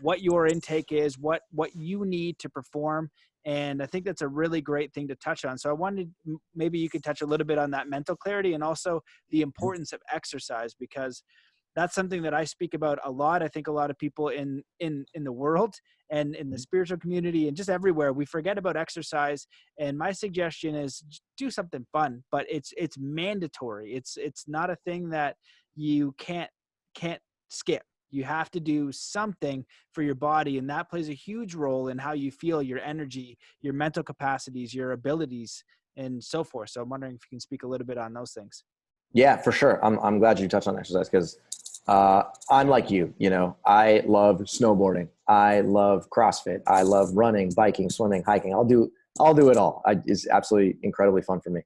what your intake is, what you need to perform. And I think that's a really great thing to touch on. So I wanted, maybe you could touch a little bit on that mental clarity, and also the importance of exercise, because that's something that I speak about a lot. I think a lot of people in the world and in the spiritual community and just everywhere, we forget about exercise. And my suggestion is do something fun, but it's mandatory. It's not a thing that you can't skip. You have to do something for your body, and that plays a huge role in how you feel, your energy, your mental capacities, your abilities, and so forth. So I'm wondering if you can speak a little bit on those things. Yeah, for sure. I'm glad you touched on exercise, because I'm like you. I love snowboarding. I love CrossFit. I love running, biking, swimming, hiking. I'll do it all. It's absolutely incredibly fun for me.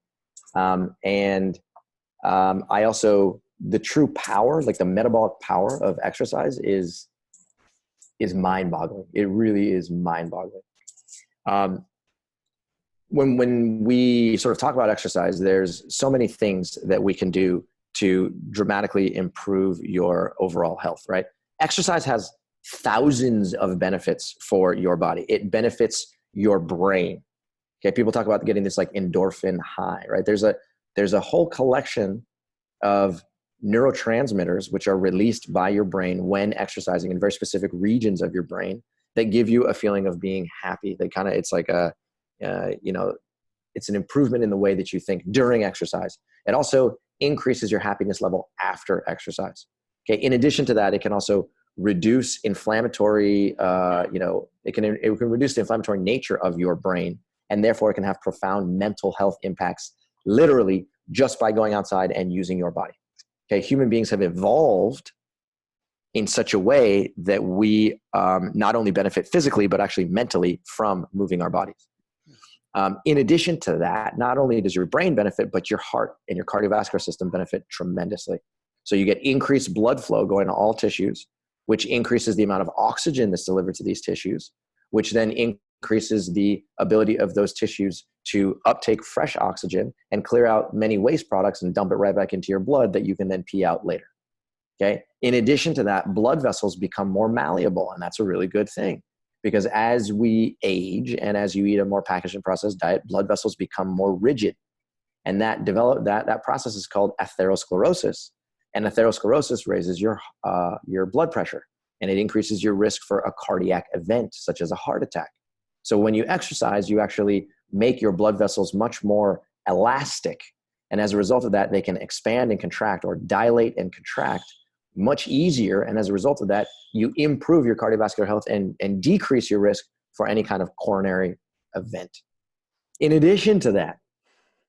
I also, the true power, like the metabolic power of exercise is mind-boggling. It really is mind-boggling. When we sort of talk about exercise, there's so many things that we can do to dramatically improve your overall health, right? Exercise has thousands of benefits for your body. It benefits your brain. Okay, people talk about getting this like endorphin high, right? There's a whole collection of neurotransmitters which are released by your brain when exercising in very specific regions of your brain that give you a feeling of being happy. It's like it's an improvement in the way that you think during exercise. It also increases your happiness level after exercise. Okay. In addition to that, it can also reduce inflammatory, it can reduce the inflammatory nature of your brain, and therefore it can have profound mental health impacts, literally just by going outside and using your body. Okay. Human beings have evolved in such a way that we not only benefit physically, but actually mentally from moving our bodies. In addition to that, not only does your brain benefit, but your heart and your cardiovascular system benefit tremendously. So you get increased blood flow going to all tissues, which increases the amount of oxygen that's delivered to these tissues, which then increases the ability of those tissues to uptake fresh oxygen and clear out many waste products and dump it right back into your blood that you can then pee out later. Okay. In addition to that, blood vessels become more malleable, and that's a really good thing because as we age and as you eat a more packaged and processed diet, blood vessels become more rigid, and that process is called atherosclerosis. And atherosclerosis raises your blood pressure, and it increases your risk for a cardiac event such as a heart attack. So when you exercise, you actually make your blood vessels much more elastic, and as a result of that, they can expand and contract or dilate and contract much easier. And as a result of that, you improve your cardiovascular health and decrease your risk for any kind of coronary event. In addition to that,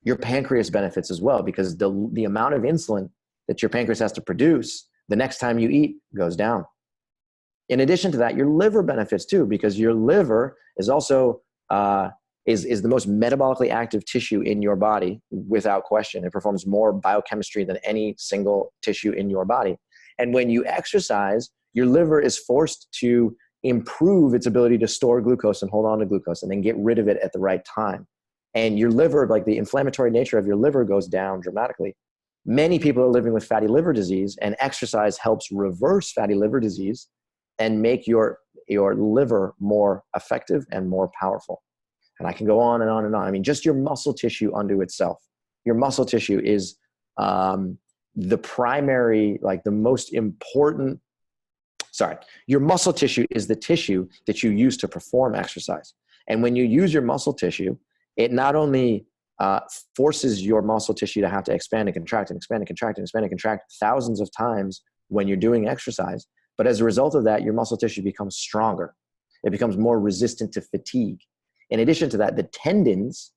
your pancreas benefits as well because the amount of insulin that your pancreas has to produce the next time you eat goes down. In addition to that, your liver benefits too because your liver is also is the most metabolically active tissue in your body without question. It performs more biochemistry than any single tissue in your body. And when you exercise, your liver is forced to improve its ability to store glucose and hold on to glucose and then get rid of it at the right time. And your liver, like the inflammatory nature of your liver goes down dramatically. Many people are living with fatty liver disease, and exercise helps reverse fatty liver disease and make your liver more effective and more powerful. And I can go on and on and on. I mean, just your muscle tissue unto itself. Your muscle tissue is the primary, like the most important, your muscle tissue is the tissue that you use to perform exercise. And when you use your muscle tissue, it not only forces your muscle tissue to have to expand and contract and expand and contract and expand and contract thousands of times when you're doing exercise, but as a result of that, your muscle tissue becomes stronger. It becomes more resistant to fatigue. In addition to that, the tendons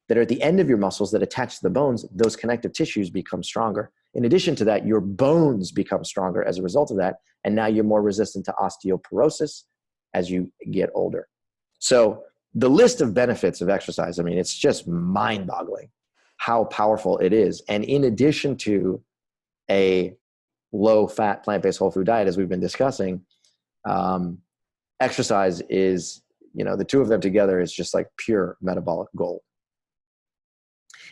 that are at the end of your muscles that attach to the bones, those connective tissues become stronger. In addition to that, your bones become stronger as a result of that, and now you're more resistant to osteoporosis as you get older. So the list of benefits of exercise, I mean, it's just mind-boggling how powerful it is. And in addition to a low-fat, plant-based whole food diet, as we've been discussing, exercise is, the two of them together is just like pure metabolic gold.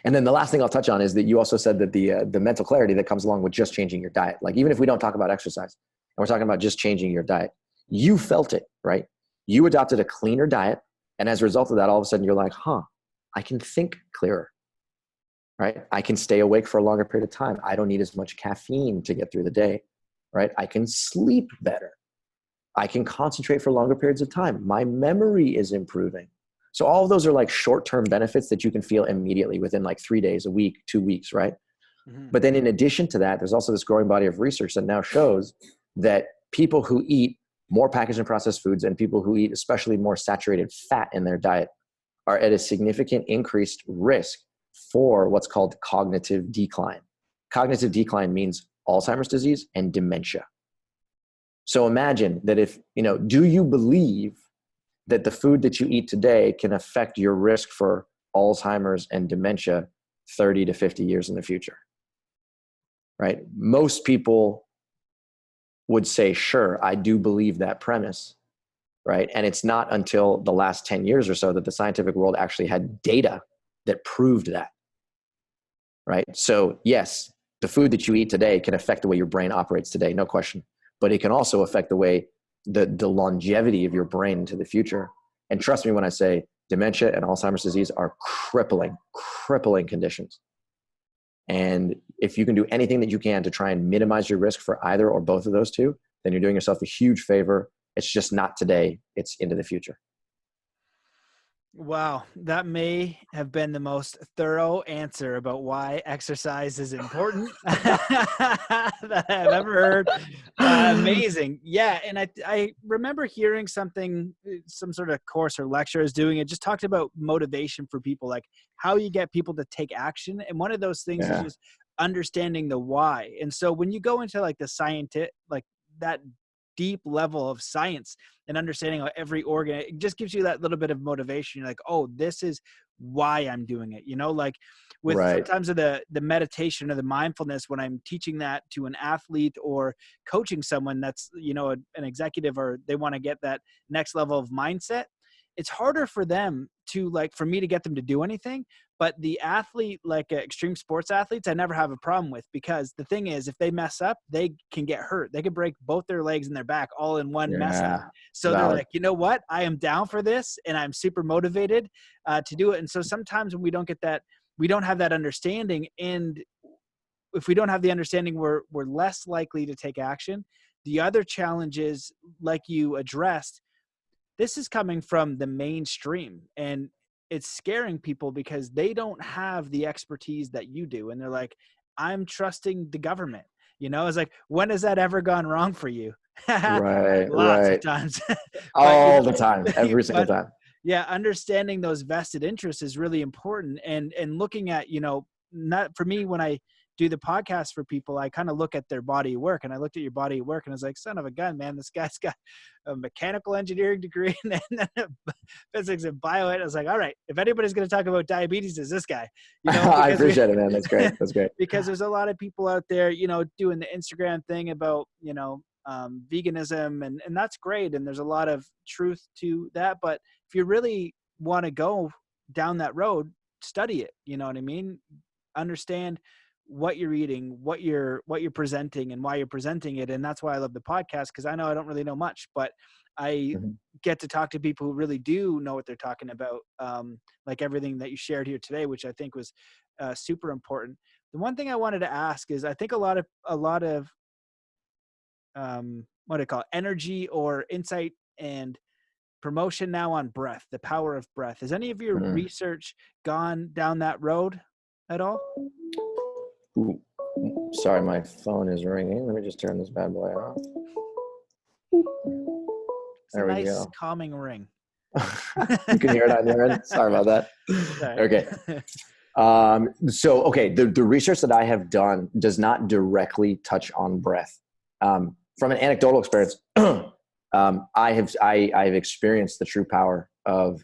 And then the last thing I'll touch on is that you also said that the mental clarity that comes along with just changing your diet, like even if we don't talk about exercise and we're talking about just changing your diet, you felt it, right? You adopted a cleaner diet. And as a result of that, all of a sudden you're like, I can think clearer, right? I can stay awake for a longer period of time. I don't need as much caffeine to get through the day, right? I can sleep better. I can concentrate for longer periods of time. My memory is improving. So all of those are like short-term benefits that you can feel immediately within like 3 days, a week, 2 weeks, right? Mm-hmm. But then in addition to that, there's also this growing body of research that now shows that people who eat more packaged and processed foods and people who eat especially more saturated fat in their diet are at a significant increased risk for what's called cognitive decline. Cognitive decline means Alzheimer's disease and dementia. So imagine that do you believe that the food that you eat today can affect your risk for Alzheimer's and dementia 30 to 50 years in the future, right? Most people would say, sure, I do believe that premise, right? And it's not until the last 10 years or so that the scientific world actually had data that proved that, right? So yes, the food that you eat today can affect the way your brain operates today, no question. But it can also affect the way the longevity of your brain into the future. And trust me when I say dementia and Alzheimer's disease are crippling conditions. And if you can do anything that you can to try and minimize your risk for either or both of those two, then you're doing yourself a huge favor. It's just not today, it's into the future. Wow, that may have been the most thorough answer about why exercise is important that I've ever heard. Amazing. Yeah, and I remember hearing something, some sort of course or lecture I was doing. It just talked about motivation for people, like how you get people to take action. And one of those things is just understanding the why. And so when you go into like the scientific, like that deep level of science and understanding of every organ. It just gives you that little bit of motivation. You're like, oh, this is why I'm doing it. Like with Right. sometimes of the meditation or the mindfulness, when I'm teaching that to an athlete or coaching someone that's, an executive, or they want to get that next level of mindset, it's harder for them to, like, for me to get them to do anything. But the athlete, like extreme sports athletes, I never have a problem with, because the thing is, if they mess up, they can get hurt. They can break both their legs and their back all in one mess up. Yeah. So they're Valid. like, you know what? I am down for this, and I'm super motivated to do it. And so sometimes when we don't get that, we don't have that understanding. And if we don't have the understanding, we're less likely to take action. The other challenges, like you addressed, this is coming from the mainstream, and it's scaring people because they don't have the expertise that you do. And they're like, I'm trusting the government. It's like, when has that ever gone wrong for you? Right. Lots of Right. times. All the time, every single time. Yeah, understanding those vested interests is really important. And looking at, not for me, when I do the podcast for people, I kind of look at their body of work, and I looked at your body of work, and I was like, son of a gun, man, this guy's got a mechanical engineering degree and then a physics and bio. I was like, all right, if anybody's going to talk about diabetes, it's this guy. I appreciate it, man. That's great. That's great. Because there's a lot of people out there, doing the Instagram thing about, veganism, and that's great. And there's a lot of truth to that. But if you really want to go down that road, study it. You know what I mean? Understand what you're eating, what you're presenting, and why you're presenting it. And that's why I love the podcast, because I know I don't really know much, but I get to talk to people who really do know what they're talking about, like everything that you shared here today, which I think was super important. The one thing I wanted to ask is, I think a lot of what do I call it, energy or insight and promotion now on breath, the power of breath. Has any of your research gone down that road at all? Ooh, sorry, my phone is ringing. Let me just turn this bad boy off. It's a nice calming ring. You can hear it on your end. Sorry about that. Okay. The research that I have done does not directly touch on breath. From an anecdotal experience, I have experienced the true power of,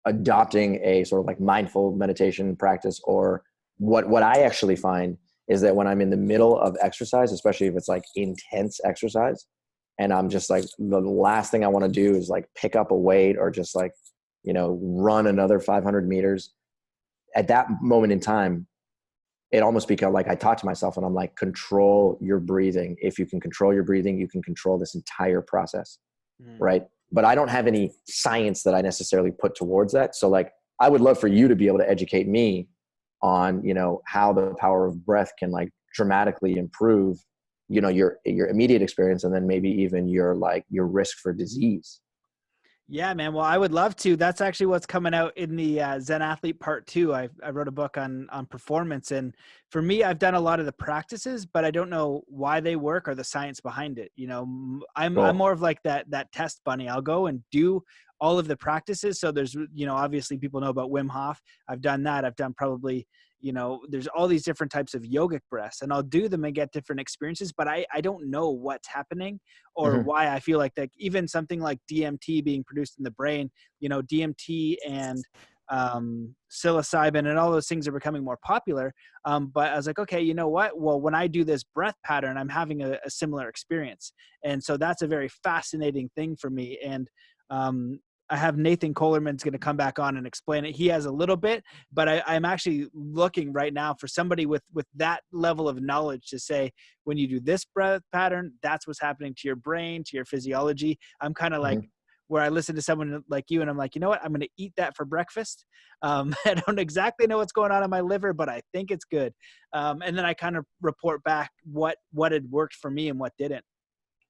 adopting a sort of like mindful meditation practice. Or what I actually find is that when I'm in the middle of exercise, especially if it's like intense exercise, and I'm just like, the last thing I want to do is like pick up a weight or just like, run another 500 meters. At that moment in time, it almost becomes like I talk to myself and I'm like, control your breathing. If you can control your breathing, you can control this entire process. Right. But I don't have any science that I necessarily put towards that. So like, I would love for you to be able to educate me on, how the power of breath can like dramatically improve, your immediate experience, and then maybe even your risk for disease. Yeah, man. Well, I would love to. That's actually what's coming out in the Zen Athlete Part 2. I wrote a book on performance. And for me, I've done a lot of the practices, but I don't know why they work or the science behind it. I'm more of like that test bunny. I'll go and do all of the practices. So there's, obviously people know about Wim Hof. I've done that. I've done probably, there's all these different types of yogic breaths, and I'll do them and get different experiences, but I don't know what's happening or why I feel like that. Even something like DMT being produced in the brain, DMT and psilocybin and all those things are becoming more popular. But I was like, okay, you know what? Well, when I do this breath pattern, I'm having a similar experience. And so that's a very fascinating thing for me. And I have Nathan Kohlerman's going to come back on and explain it. He has a little bit, but I'm actually looking right now for somebody with that level of knowledge to say, when you do this breath pattern, that's what's happening to your brain, to your physiology. I'm kind of like where I listen to someone like you and I'm like, you know what, I'm going to eat that for breakfast. I don't exactly know what's going on in my liver, but I think it's good. And then I kind of report back what had worked for me and what didn't.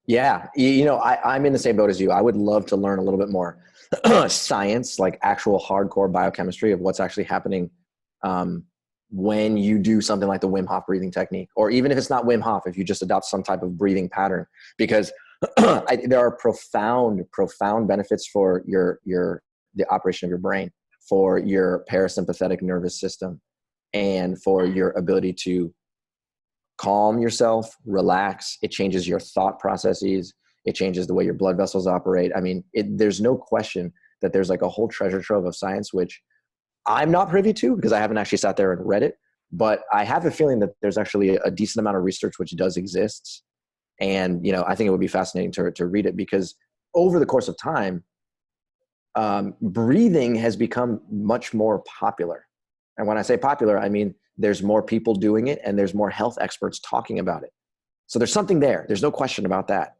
Yeah. I'm in the same boat as you. I would love to learn a little bit more science, like actual hardcore biochemistry of what's actually happening when you do something like the Wim Hof breathing technique, or even if it's not Wim Hof, if you just adopt some type of breathing pattern, because there are profound benefits for the operation of your brain, for your parasympathetic nervous system, and for your ability to calm yourself, relax. It changes your thought processes. It changes the way your blood vessels operate. I mean, there's no question that there's like a whole treasure trove of science, which I'm not privy to because I haven't actually sat there and read it, but I have a feeling that there's actually a decent amount of research which does exist. And, I think it would be fascinating to read it, because over the course of time, breathing has become much more popular. And when I say popular, I mean, there's more people doing it and there's more health experts talking about it. So there's something there. There's no question about that.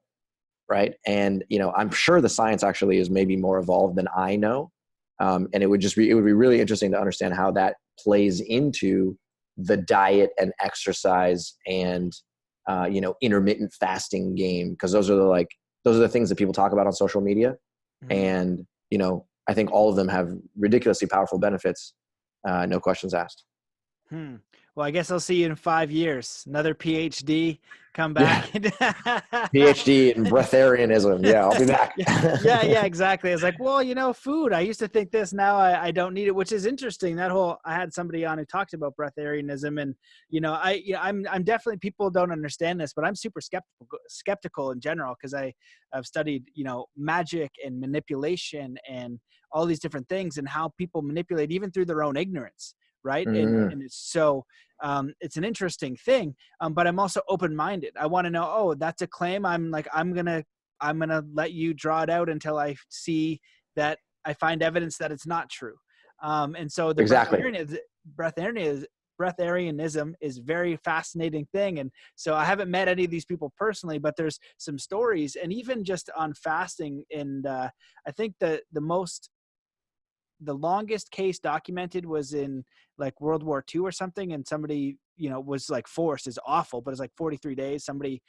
Right. And, I'm sure the science actually is maybe more evolved than I know. And it would be really interesting to understand how that plays into the diet and exercise and, intermittent fasting game. Cause those are the things that people talk about on social media. Mm-hmm. And, I think all of them have ridiculously powerful benefits. No questions asked. Well, I guess I'll see you in 5 years. Another Ph.D. Come back. Yeah. Ph.D. in breatharianism. Yeah, I'll be back. yeah, exactly. It's like, well, food. I used to think this. Now I don't need it, which is interesting. I had somebody on who talked about breatharianism, and I'm definitely, people don't understand this, but I'm super skeptical in general, because I've studied magic and manipulation and all these different things, and how people manipulate even through their own ignorance. Right. Mm. And it's so it's an interesting thing. But I'm also open-minded. I want to know, oh, that's a claim. I'm going to let you draw it out until I see that I find evidence that it's not true. And so the breatharianism is a very fascinating thing. And so I haven't met any of these people personally, but there's some stories, and even just on fasting. And I think the longest case documented was in like World War II or something. And somebody, was like forced, is awful, but it's like 43 days. Somebody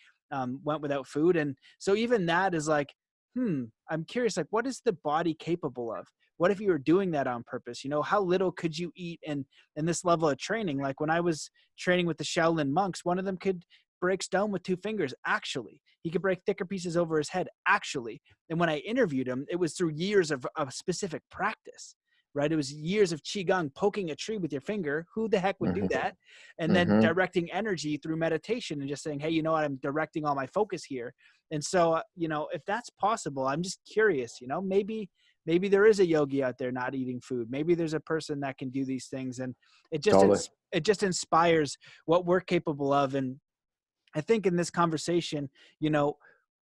went without food. And so even that is like, I'm curious, like, what is the body capable of? What if you were doing that on purpose? How little could you eat in this level of training? Like when I was training with the Shaolin monks, one of them could break stone with 2 fingers. Actually, he could break thicker pieces over his head. Actually. And when I interviewed him, it was through years of specific practice. Right. It was years of Qigong, poking a tree with your finger. Who the heck would do that? And then directing energy through meditation and just saying, hey, I'm directing all my focus here. And so, if that's possible, I'm just curious, maybe there is a yogi out there not eating food. Maybe there's a person that can do these things. And it just inspires what we're capable of. And I think in this conversation,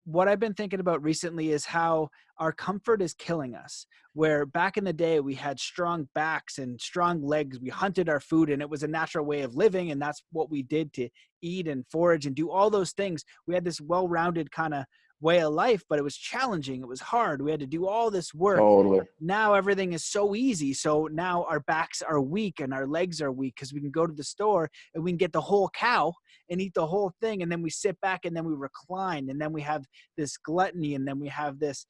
what I've been thinking about recently is how our comfort is killing us. Where back in the day, we had strong backs and strong legs. We hunted our food, and it was a natural way of living. And that's what we did to eat and forage and do all those things. We had this well-rounded kind of way of life, but it was challenging. It was hard. We had to do all this work. Totally. Now everything is so easy. So now our backs are weak and our legs are weak, because we can go to the store and we can get the whole cow and eat the whole thing. And then we sit back and then we recline, and then we have this gluttony, and then we have this,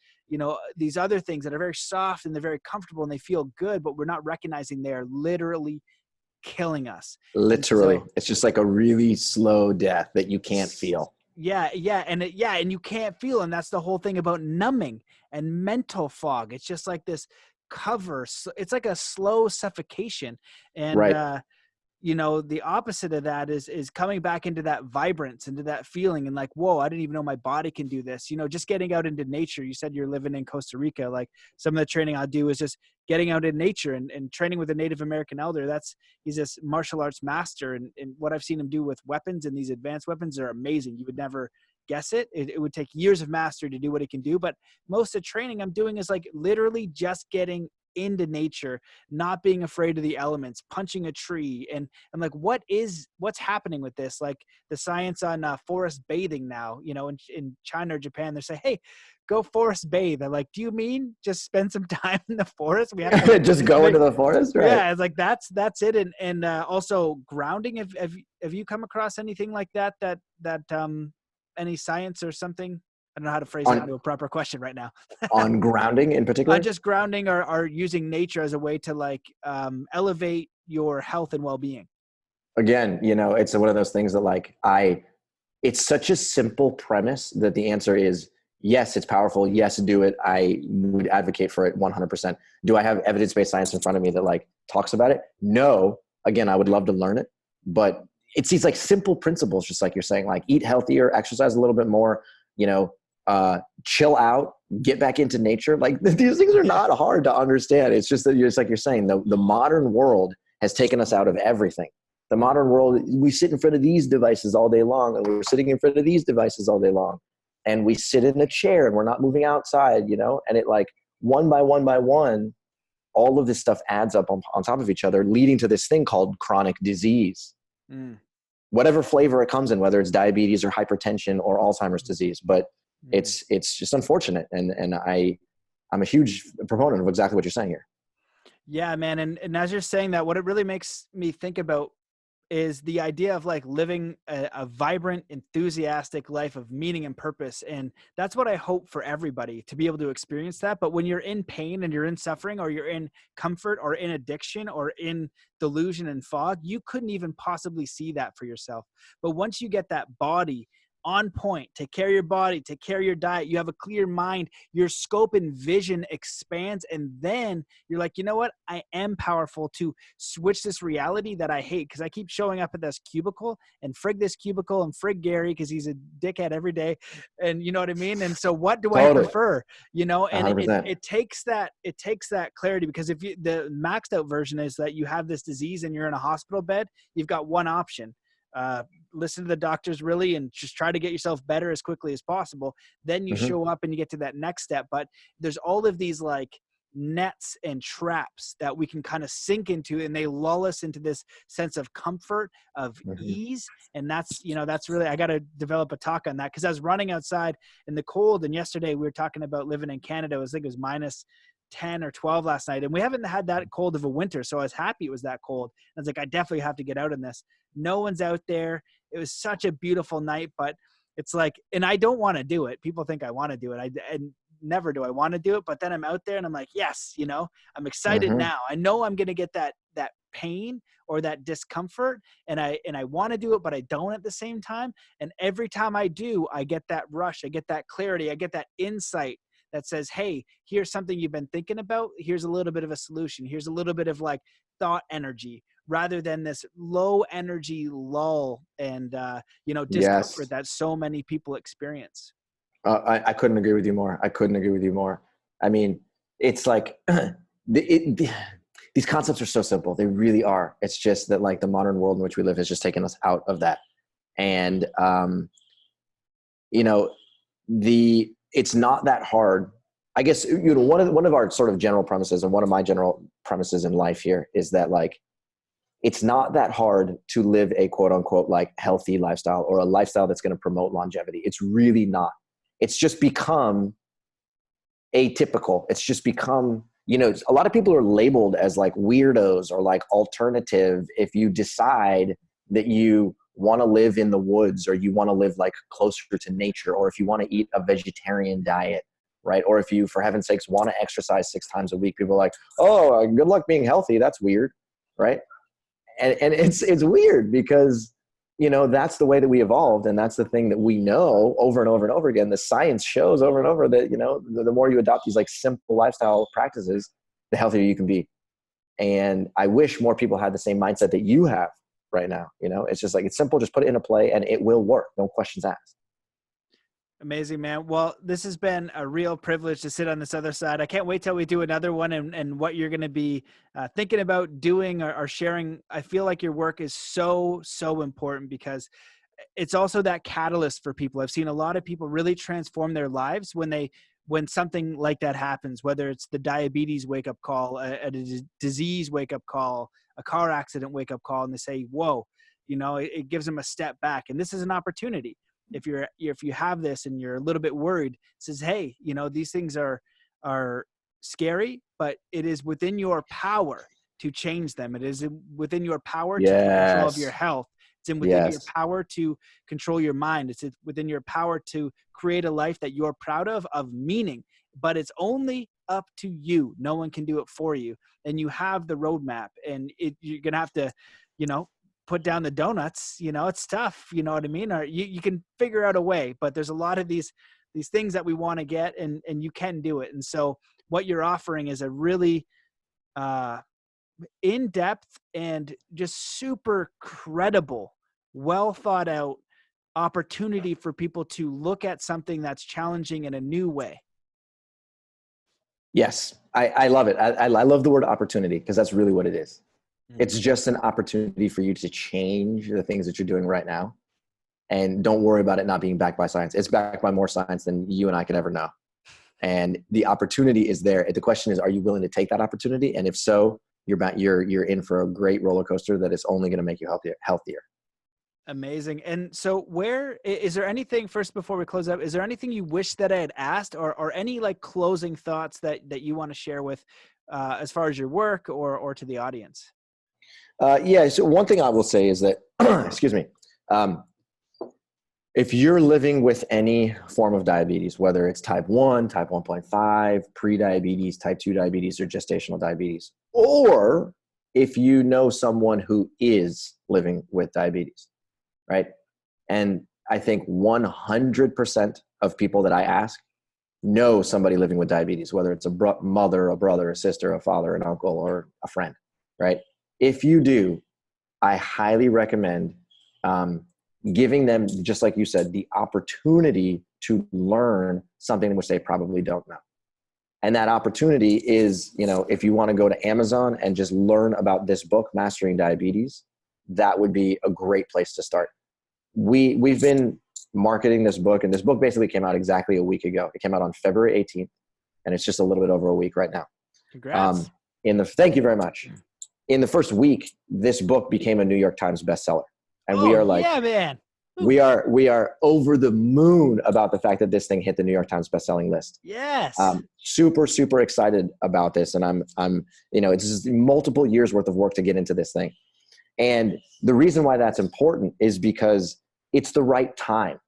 these other things that are very soft and they're very comfortable and they feel good, but we're not recognizing they are literally killing us. Literally. So, it's just like a really slow death that you can't feel. Yeah. And you can't feel. And that's the whole thing about numbing and mental fog. It's just like this cover. It's like a slow suffocation. And, right. The opposite of that is coming back into that vibrance, into that feeling, and like, whoa, I didn't even know my body can do this. Just getting out into nature. You said you're living in Costa Rica. Like, some of the training I do is just getting out in nature and training with a Native American elder. He's this martial arts master. And what I've seen him do with weapons, and these advanced weapons, are amazing. You would never guess it. It would take years of mastery to do what he can do. But most of the training I'm doing is like literally just getting into nature, not being afraid of the elements, punching a tree. And I'm like, what's happening with this? Like the science on forest bathing now, in China or Japan, they say, hey, go forest bathe. I'm like, do you mean just spend some time in the forest? We have to just go into the forest, right? Yeah, it's like that's it. And also grounding. Have you come across anything like that any science or something? I don't know how to phrase it into a proper question right now. On grounding in particular? Just grounding or using nature as a way to like elevate your health and well-being. Again, it's one of those things that it's such a simple premise that the answer is yes, it's powerful. Yes, do it. I would advocate for it 100%. Do I have evidence-based science in front of me that talks about it? No. Again, I would love to learn it, but it's these like simple principles, just like you're saying, like eat healthier, exercise a little bit more, chill out, get back into nature. Like these things are not hard to understand. It's just that it's like you're saying, the modern world has taken us out of everything. The modern world, we sit in front of these devices all day long, and we're sitting in front of these devices all day long. And we sit in a chair and we're not moving outside, and it like one by one, all of this stuff adds up on top of each other, leading to this thing called chronic disease. Whatever flavor it comes in, whether it's diabetes or hypertension or Alzheimer's disease. But it's just unfortunate. And I'm a huge proponent of exactly what you're saying here. Yeah, man. And as you're saying that, what it really makes me think about is the idea of like living a vibrant, enthusiastic life of meaning and purpose. And that's what I hope for everybody, to be able to experience that. But when you're in pain and you're in suffering, or you're in comfort or in addiction or in delusion and fog, you couldn't even possibly see that for yourself. But once you get that body on point, take care of your body, take care of your diet, you have a clear mind, your scope and vision expands, and then you're like, you know what? I am powerful to switch this reality that I hate, because I keep showing up at this cubicle, and frig this cubicle, and frig Gary because he's a dickhead every day, and you know what I mean? And so what do I prefer? And it takes that clarity, because if you, the maxed out version is that you have this disease and you're in a hospital bed, you've got one option. Listen to the doctors really and just try to get yourself better as quickly as possible. Then you show up and you get to that next step. But there's all of these like nets and traps that we can kind of sink into, and they lull us into this sense of comfort, of ease. And that's really, I got to develop a talk on that, because I was running outside in the cold, and yesterday we were talking about living in Canada. I think it was minus 10 or 12 last night, and we haven't had that cold of a winter, so I was happy it was that cold. I was like, I definitely have to get out in this. No one's out there. It was such a beautiful night, but it's like, and I don't want to do it. People think I want to do it. And never do I want to do it, but then I'm out there and I'm like, yes, I'm excited now. I know I'm going to get that pain or that discomfort, and I want to do it, but I don't at the same time. And every time I do, I get that rush, I get that clarity, I get that insight that says, hey, here's something you've been thinking about. Here's a little bit of a solution. Here's a little bit of like thought energy, rather than this low energy lull and, discomfort that so many people experience. I couldn't agree with you more. I mean, it's like these concepts are so simple. They really are. It's just that like the modern world in which we live has just taken us out of that. And, it's not that hard. I guess, one of our sort of general premises, and one of my general premises in life here, is that like, it's not that hard to live a quote unquote like healthy lifestyle, or a lifestyle that's going to promote longevity. It's really not. It's just become atypical. It's just become, a lot of people are labeled as like weirdos or like alternative if you decide that you want to live in the woods, or you want to live like closer to nature, or if you want to eat a vegetarian diet, right? Or if you, for heaven's sakes, want to exercise 6 times a week, people are like, oh, good luck being healthy. That's weird, right? And it's weird because, that's the way that we evolved. And that's the thing that we know over and over and over again. The science shows over and over that, the more you adopt these like simple lifestyle practices, the healthier you can be. And I wish more people had the same mindset that you have right now. It's just like, it's simple. Just put it into play and it will work. No questions asked. Amazing, man. Well, this has been a real privilege to sit on this other side. I can't wait till we do another one, and what you're going to be thinking about doing or sharing. I feel like your work is so, so important, because it's also that catalyst for people. I've seen a lot of people really transform their lives when something like that happens, whether it's the diabetes wake-up call, a disease wake-up call, a car accident wake-up call, and they say, whoa, it gives them a step back. And this is an opportunity. If you have this and you're a little bit worried, it says, hey, these things are scary, but it is within your power to change them. It is within your power to take control of your health. It's within your power to control your mind. It's within your power to create a life that you're proud of meaning, but it's only up to you. No one can do it for you. And you have the roadmap, and you're going to have to, put down the donuts, it's tough, you know what I mean? Or you can figure out a way, but there's a lot of these things that we want to get, and you can do it. And so what you're offering is a really in-depth and just super credible well thought out opportunity for people to look at something that's challenging in a new way. Yes, I love it. I love the word opportunity because that's really what it is. It's just an opportunity for you to change the things that you're doing right now. And don't worry about it not being backed by science. It's backed by more science than you and I could ever know. And the opportunity is there. The question is, are you willing to take that opportunity? And if so, you're in for a great roller coaster that is only going to make you healthier. Amazing. And so where is there anything, first before we close up, is there anything you wish that I had asked, or any like closing thoughts that you want to share with as far as your work or to the audience? Yeah. So one thing I will say is that, excuse me, if you're living with any form of diabetes, whether it's type 1, type 1.5, pre-diabetes, type 2 diabetes, or gestational diabetes, or if you know someone who is living with diabetes, right? And I think 100% of people that I ask know somebody living with diabetes, whether it's a mother, a brother, a sister, a father, an uncle, or a friend, right? If you do, I highly recommend giving them, just like you said, the opportunity to learn something which they probably don't know. And that opportunity is, if you want to go to Amazon and just learn about this book, Mastering Diabetes, that would be a great place to start. We've been marketing this book, and this book basically came out exactly a week ago. It came out on February 18th, and it's just a little bit over a week right now. Congrats. Thank you very much. In the first week, this book became a New York Times bestseller. And we are like, yeah, man. We are over the moon about the fact that this thing hit the New York Times bestselling list. Yes. Super, super excited about this. And I'm it's just multiple years worth of work to get into this thing. And the reason why that's important is because it's the right time.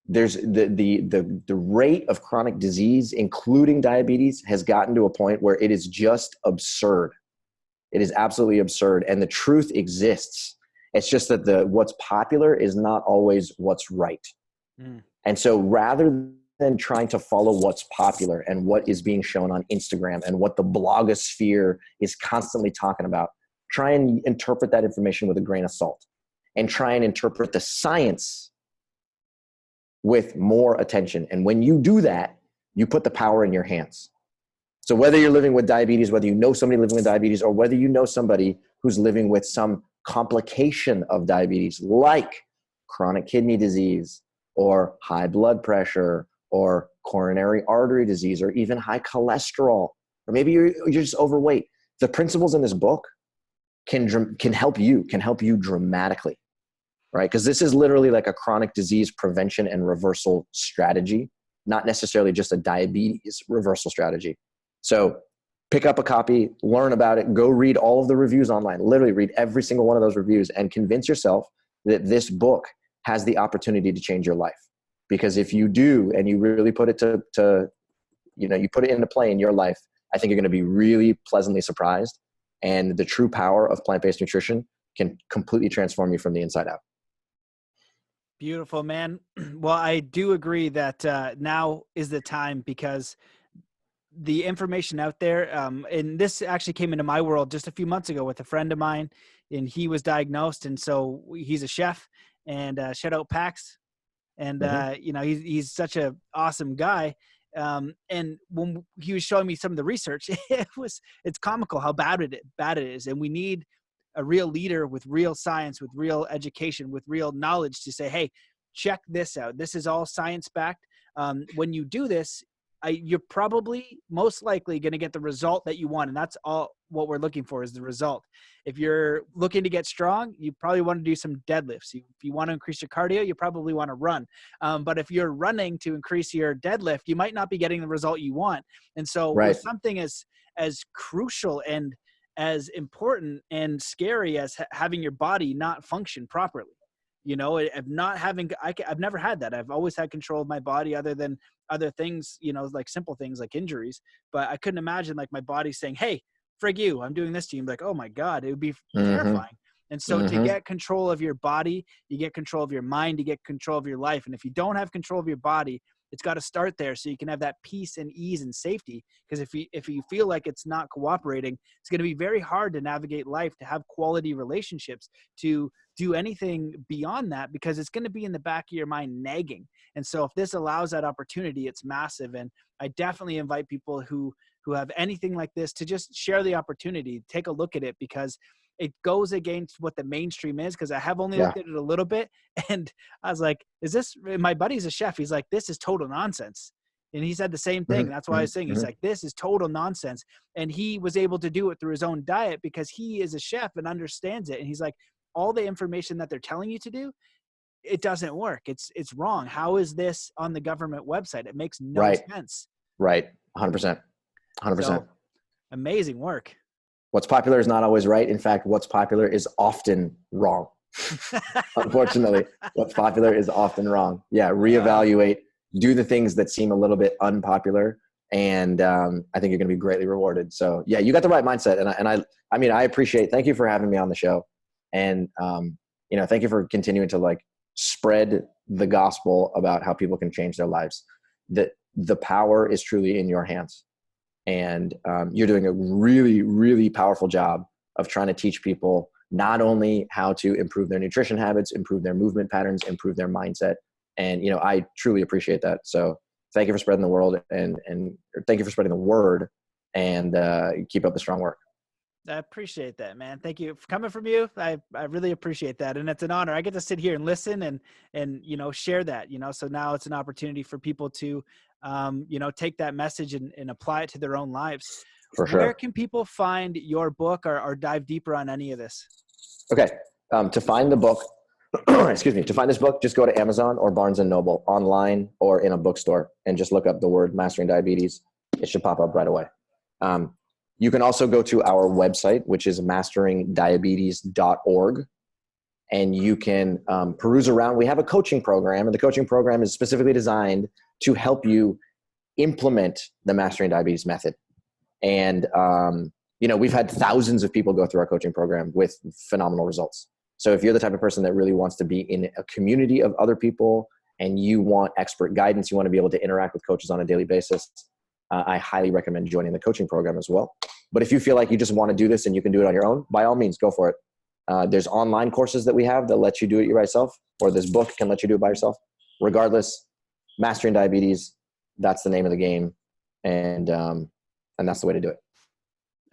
There's the rate of chronic disease, including diabetes, has gotten to a point where it is just absurd. It is absolutely absurd. And the truth exists. It's just that what's popular is not always what's right. And so rather than trying to follow what's popular and what is being shown on Instagram and what the blogosphere is constantly talking about, try and interpret that information with a grain of salt and try and interpret the science with more attention. And when you do that, you put the power in your hands. So whether you're living with diabetes, whether you know somebody living with diabetes, or whether you know somebody who's living with some complication of diabetes, like chronic kidney disease or high blood pressure or coronary artery disease or even high cholesterol, or maybe you're just overweight, the principles in this book can help you dramatically, right? Because this is literally like a chronic disease prevention and reversal strategy, not necessarily just a diabetes reversal strategy. So pick up a copy, learn about it, go read all of the reviews online, literally read every single one of those reviews and convince yourself that this book has the opportunity to change your life. Because if you do, and you really put it you put it into play in your life, I think you're going to be really pleasantly surprised. And the true power of plant-based nutrition can completely transform you from the inside out. Beautiful, man. Well, I do agree that now is the time, because the information out there, and this actually came into my world just a few months ago with a friend of mine, and he was diagnosed. And so he's a chef, and shout out Pax. And, he's such a awesome guy. And when he was showing me some of the research, it's comical how bad it is. And we need a real leader with real science, with real education, with real knowledge to say, hey, check this out. This is all science backed. When you do this, you're probably most likely going to get the result that you want. And that's all what we're looking for, is the result. If you're looking to get strong, you probably want to do some deadlifts. If you want to increase your cardio, you probably want to run. But if you're running to increase your deadlift, you might not be getting the result you want. And so with something as crucial and as important and scary as having your body not function properly, I've never had that. I've always had control of my body, other than other things, like simple things like injuries. But I couldn't imagine like my body saying, hey, frig you, I'm doing this to you. I'm like, oh my God, it would be terrifying. And so to get control of your body, you get control of your mind, you get control of your life. And if you don't have control of your body, It's got to start there so you can have that peace and ease and safety. Because if you feel like it's not cooperating, it's going to be very hard to navigate life, to have quality relationships, to do anything beyond that, because it's going to be in the back of your mind nagging. And so if this allows that opportunity, it's massive. And I definitely invite people who have anything like this to just share the opportunity, take a look at it, because it goes against what the mainstream is. Because I have only looked at it a little bit, and I was like, is this, my buddy's a chef. He's like, this is total nonsense. And he said the same thing. That's why I was saying, he's like, this is total nonsense. And he was able to do it through his own diet because he is a chef and understands it. And he's like, all the information that they're telling you to do, it doesn't work. It's wrong. How is this on the government website? It makes no sense. Right. 100%. 100%. So, amazing work. What's popular is not always right. In fact, what's popular is often wrong. Unfortunately, what's popular is often wrong. Yeah. Reevaluate, do the things that seem a little bit unpopular. And I think you're going to be greatly rewarded. So yeah, you got the right mindset. I mean, I appreciate, thank you for having me on the show. And, thank you for continuing to like spread the gospel about how people can change their lives. The power is truly in your hands. And you're doing a really, really powerful job of trying to teach people not only how to improve their nutrition habits, improve their movement patterns, improve their mindset. And, I truly appreciate that. So thank you for spreading the world and thank you for spreading the word, and keep up the strong work. I appreciate that, man. Thank you for coming from you. I really appreciate that. And it's an honor. I get to sit here and listen and, share that, so now it's an opportunity for people to, take that message and apply it to their own lives. For sure. Where can people find your book or dive deeper on any of this? Okay. To find the book, to find this book, just go to Amazon or Barnes & Noble, online or in a bookstore, and just look up the word Mastering Diabetes. It should pop up right away. You can also go to our website, which is masteringdiabetes.org, and you can peruse around. We have a coaching program, and the coaching program is specifically designed to help you implement the Mastering Diabetes method. And, we've had thousands of people go through our coaching program with phenomenal results. So if you're the type of person that really wants to be in a community of other people and you want expert guidance, you want to be able to interact with coaches on a daily basis, I highly recommend joining the coaching program as well. But if you feel like you just want to do this and you can do it on your own, by all means, go for it. There's online courses that we have that let you do it by yourself, or this book can let you do it by yourself. Regardless, Mastering Diabetes, that's the name of the game. And that's the way to do it.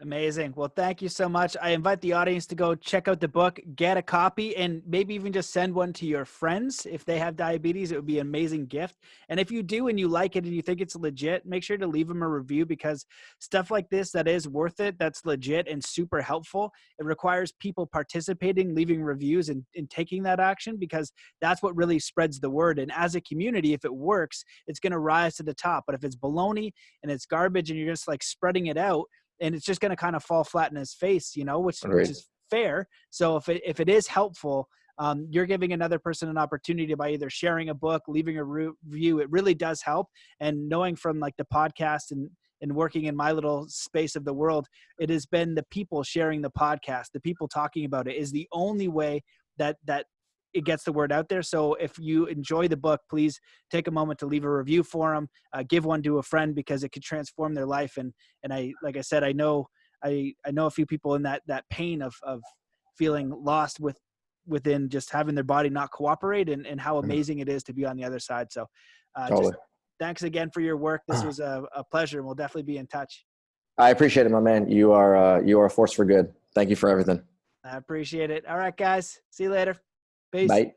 Amazing. Well, thank you so much. I invite the audience to go check out the book, get a copy, and maybe even just send one to your friends. If they have diabetes, it would be an amazing gift. And if you do and you like it and you think it's legit, make sure to leave them a review, because stuff like this that is worth it, that's legit and super helpful, it requires people participating, leaving reviews, and taking that action, because that's what really spreads the word. And as a community, if it works, it's going to rise to the top. But if it's baloney and it's garbage and you're just like spreading it out, and it's just going to kind of fall flat in his face, which is fair. So if it is helpful, you're giving another person an opportunity by either sharing a book, leaving a review. It really does help. And knowing from like the podcast and working in my little space of the world, it has been the people sharing the podcast, the people talking about it is the only way that it gets the word out there. So if you enjoy the book, please take a moment to leave a review for them, give one to a friend, because it could transform their life. And like I said, I know a few people in that pain of feeling lost within just having their body not cooperate, and how amazing it is to be on the other side. So totally. just thanks again for your work. This was a pleasure, and we'll definitely be in touch. I appreciate it, my man. You are a force for good. Thank you for everything. I appreciate it. All right, guys. See you later. Peace. Bye.